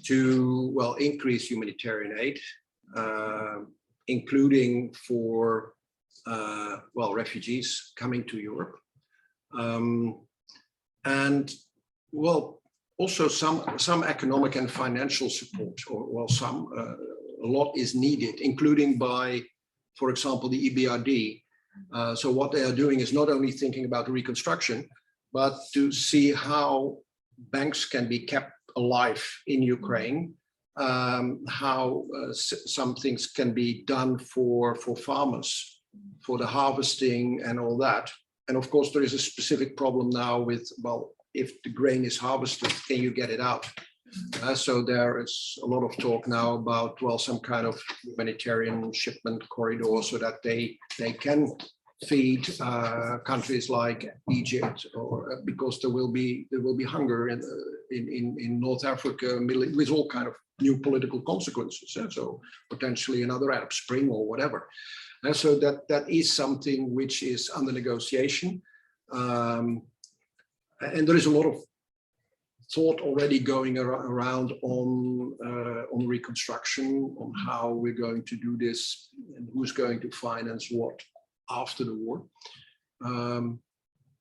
To, well, increase humanitarian aid, including for, well, refugees coming to Europe. And, well, also some economic and financial support, or, well, a lot is needed, including by, for example, the EBRD. So what they are doing is not only thinking about reconstruction, but to see how banks can be kept alive in Ukraine, how some things can be done for farmers, for the harvesting and all that. And of course, there is a specific problem now with, well, if the grain is harvested, can you get it out? So there is a lot of talk now about, well, some kind of humanitarian shipment corridor so that they can feed countries like Egypt, or because there will be hunger in North Africa, with all kind of new political consequences. So potentially another Arab Spring or whatever. And so that is something which is under negotiation. And there is a lot of thought already going around on reconstruction, on how we're going to do this and who's going to finance what after the war.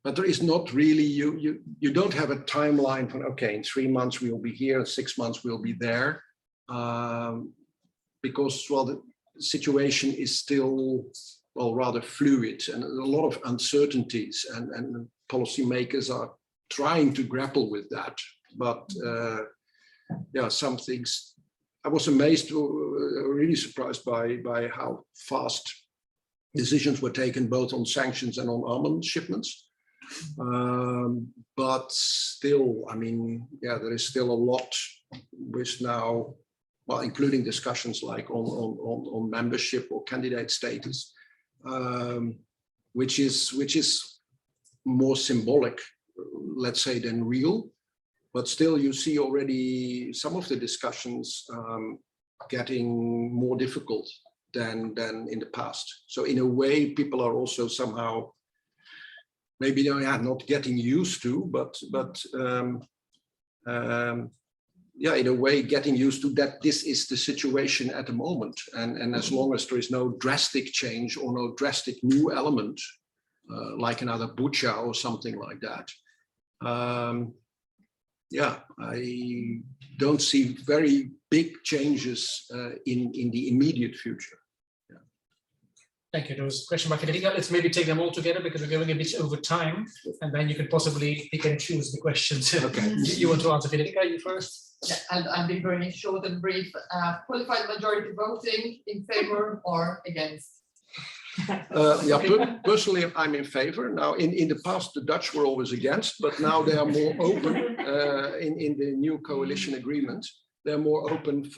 But there is not really, you don't have a timeline for, okay, in 3 months we'll be here, in 6 months we'll be there. Because, well, the situation is still, well, rather fluid, and a lot of uncertainties, and policymakers are trying to grapple with that. But yeah, some things, I was amazed, really surprised by how fast decisions were taken both on sanctions and on armament shipments. But still, I mean, yeah, there is still a lot which now, well, including discussions like on membership or candidate status, which is more symbolic, let's say, than real. but still you see already some of the discussions getting more difficult than in the past. So in a way, people are also somehow maybe not getting used to, but yeah, in a way getting used to that this is the situation at the moment. And as long as there is no drastic change or no drastic new element, like another Bucha or something like that, yeah, I don't see very big changes in the immediate future. Yeah. Thank you. There was a question by Federica. Let's maybe take them all together because we're going a bit over time, and then you can possibly pick and choose the questions. Okay. You want to answer, Federica? You first. Yeah, and I'll be very short and brief. Qualified majority voting in favor or against? Yeah, personally, I'm in favor. Now, in the past, the Dutch were always against, but now they are more open in the new coalition agreement. They're more open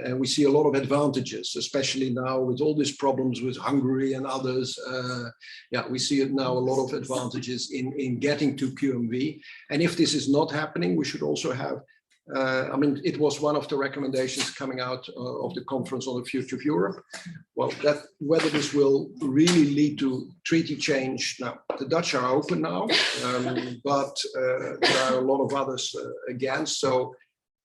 and we see a lot of advantages, especially now with all these problems with Hungary and others. Yeah, we see it now a lot of advantages in getting to QMV. And if this is not happening, we should also have, I mean, it was one of the recommendations coming out of the conference on the future of Europe. Well, that whether this will really lead to treaty change. Now, the Dutch are open now, but there are a lot of others against. So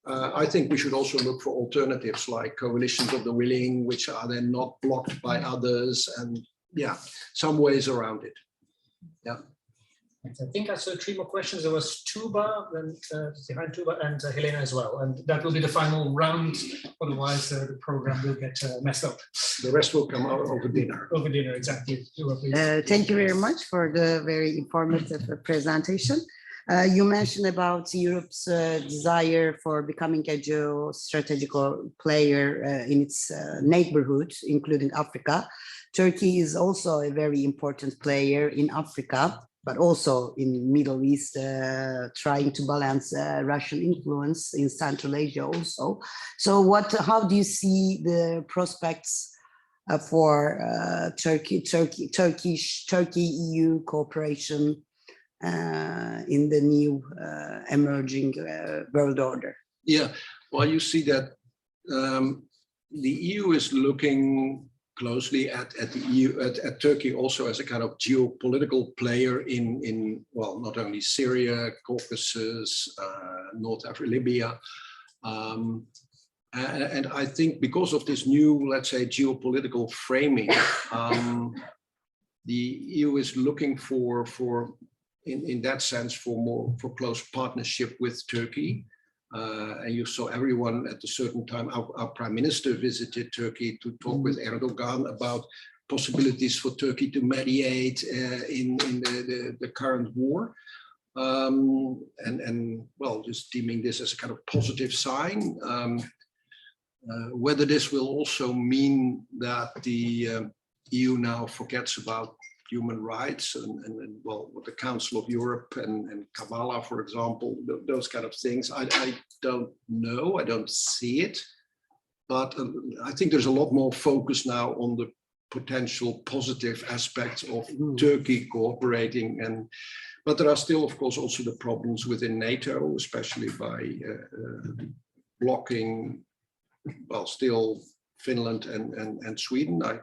I think we should also look for alternatives like coalitions of the willing, which are then not blocked by others, and yeah, some ways around it. Yeah. I think I saw 3 more questions. There was Tuba, and behind Tuba, and Helena as well. And that will be the final round. Otherwise, the program will get messed up. The rest will come out over dinner. Over dinner, exactly. Thank you very much for the very informative presentation. You mentioned about Europe's desire for becoming a geostrategical player in its neighborhood, including Africa. Turkey is also a very important player in Africa, but also in Middle East, trying to balance Russian influence in Central Asia also. So how do you see the prospects for Turkey-EU cooperation in the new emerging world order? Yeah, well, you see that the EU is looking closely at the EU, at Turkey also as a kind of geopolitical player in well, not only Syria, Caucasus, North Africa, Libya. And I think because of this new, let's say, geopolitical framing, the EU is looking for in that sense, for close partnership with Turkey. And you saw everyone at a certain time, our prime minister visited Turkey to talk with Erdogan about possibilities for Turkey to mediate in the current war. And well, just deeming this as a kind of positive sign. Whether this will also mean that the EU now forgets about human rights and well, the Council of Europe and Kavala, for example, those kind of things. I don't know, I don't see it, but I think there's a lot more focus now on the potential positive aspects of Turkey cooperating, but there are still, of course, also the problems within NATO, especially by blocking, well, still Finland and Sweden. I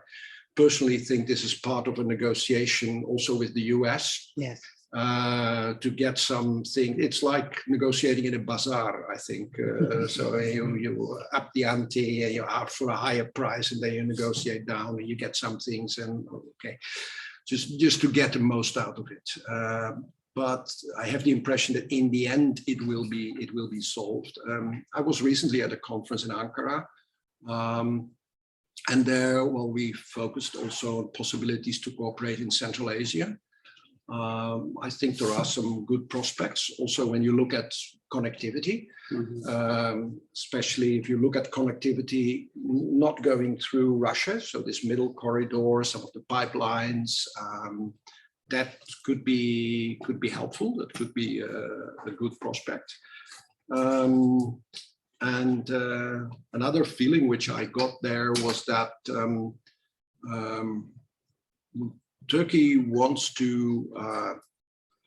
personally think this is part of a negotiation also with the US. Yes. To get something. It's like negotiating in a bazaar, I think. So you up the ante, you ask for a higher price, and then you negotiate down, and you get some things, and okay, just to get the most out of it. But I have the impression that in the end it will be solved. I was recently at a conference in Ankara. And there, well, we focused also on possibilities to cooperate in Central Asia. I think there are some good prospects also when you look at connectivity, especially if you look at connectivity not going through Russia. So this middle corridor, some of the pipelines, that could be helpful. That could be a good prospect. And another feeling which I got there was that Turkey wants to,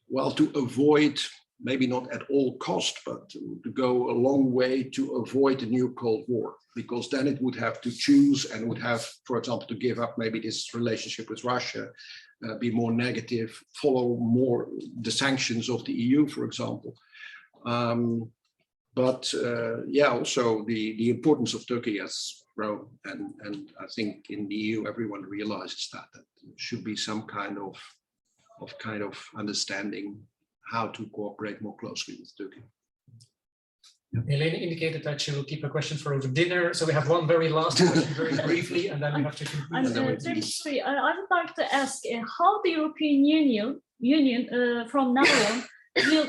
well, to avoid maybe not at all cost, but to go a long way to avoid a new Cold War, because then it would have to choose and would have, for example, to give up maybe this relationship with Russia, be more negative, follow more the sanctions of the EU, for example. Yeah, also the importance of Turkey has grown, and I think in the EU everyone realizes that there should be some kind of understanding how to cooperate more closely with Turkey. Helene indicated that she will keep her question for over dinner, so we have one very last question very briefly, and then we have to conclude. I'm very sorry. I would like to ask how the European Union from now on will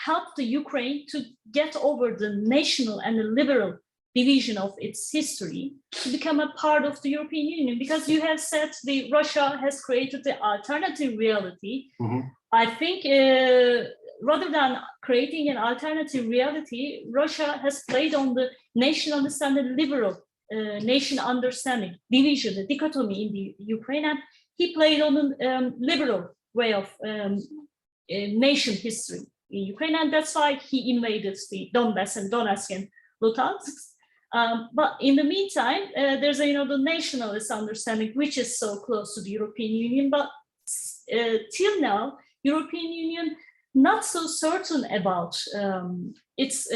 help the Ukraine to get over the national and the liberal division of its history to become a part of the European Union, because you have said Russia has created the alternative reality. Mm-hmm. I think rather than creating an alternative reality, Russia has played on the nation understanding, liberal nation understanding division, the dichotomy in the Ukraine, and he played on the liberal way of nation history in Ukraine, and that's why he invaded the Donbass and Donetsk and Luhansk. But in the meantime, there's the nationalist understanding, which is so close to the European Union. But till now, European Union not so certain about its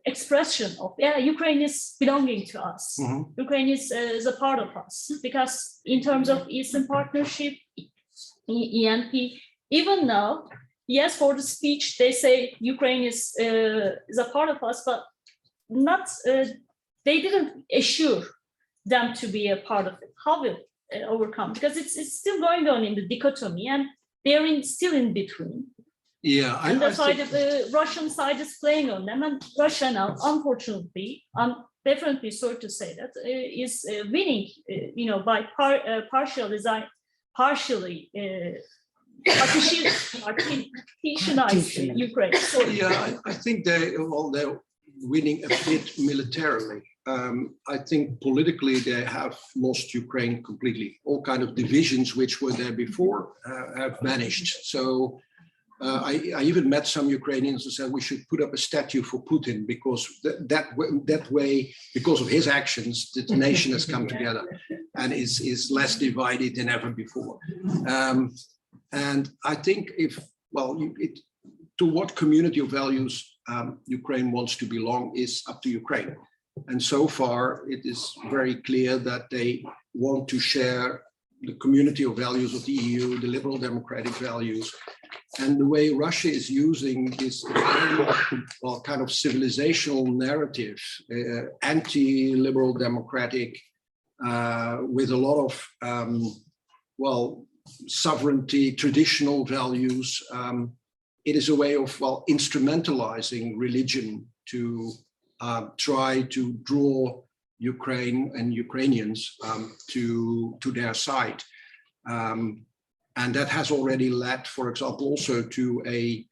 expression of Ukraine is belonging to us. Mm-hmm. Ukraine is a part of us, because in terms of Eastern Partnership, ENP, even now, yes, for the speech they say Ukraine is a part of us, but not. They didn't assure them to be a part of it. How will it overcome? Because it's still going on in the dichotomy, and they're still in between. Yeah, and that's why the Russian side is playing on them, and Russia now, unfortunately, I'm definitely sorry to say that, is winning, by partially partitionized Ukraine. So, yeah, I think they're winning a bit militarily. I think politically they have lost Ukraine completely. All kind of divisions which were there before have vanished. So I even met some Ukrainians who said we should put up a statue for Putin, because that way, because of his actions, the nation has come together and is less divided than ever before. And I think to what community of values Ukraine wants to belong is up to Ukraine. And so far, it is very clear that they want to share the community of values of the EU, the liberal democratic values. And the way Russia is using this kind of civilizational narrative, anti-liberal democratic, with a lot of, sovereignty, traditional values. It is a way of, instrumentalizing religion to try to draw Ukraine and Ukrainians to their side. And that has already led, for example, also to a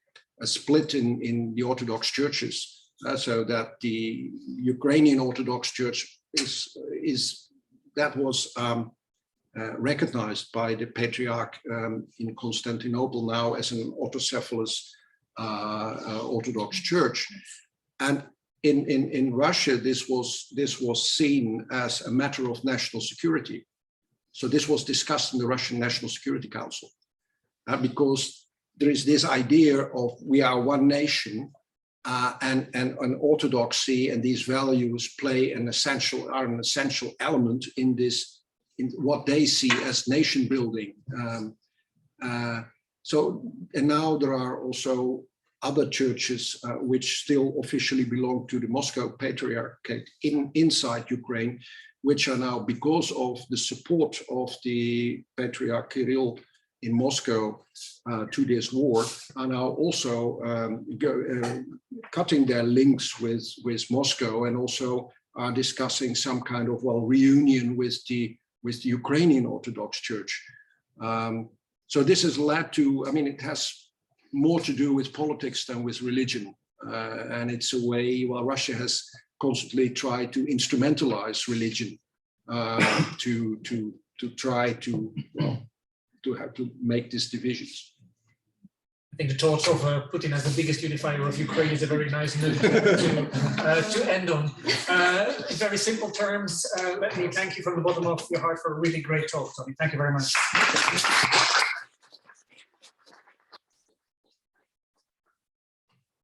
split in the Orthodox churches, so that the Ukrainian Orthodox Church was recognized by the Patriarch in Constantinople now as an autocephalous Orthodox Church. And in Russia, this was seen as a matter of national security. So this was discussed in the Russian National Security Council, because there is this idea of we are one nation, and an orthodoxy and these values are an essential element in what they see as nation building. And now there are also other churches which still officially belong to the Moscow Patriarchate inside Ukraine, which are now, because of the support of the Patriarch Kirill in Moscow to this war, are now also cutting their links with Moscow, and also are discussing some kind of reunion with the Ukrainian Orthodox Church. So this has led to, it has more to do with politics than with religion. And it's a way, Russia has constantly tried to instrumentalize religion to try to have to make these divisions. I think the thought of Putin as the biggest unifier of Ukraine is a very nice note to end on. In very simple terms, let me thank you from the bottom of your heart for a really great talk, Tommy. Thank you very much.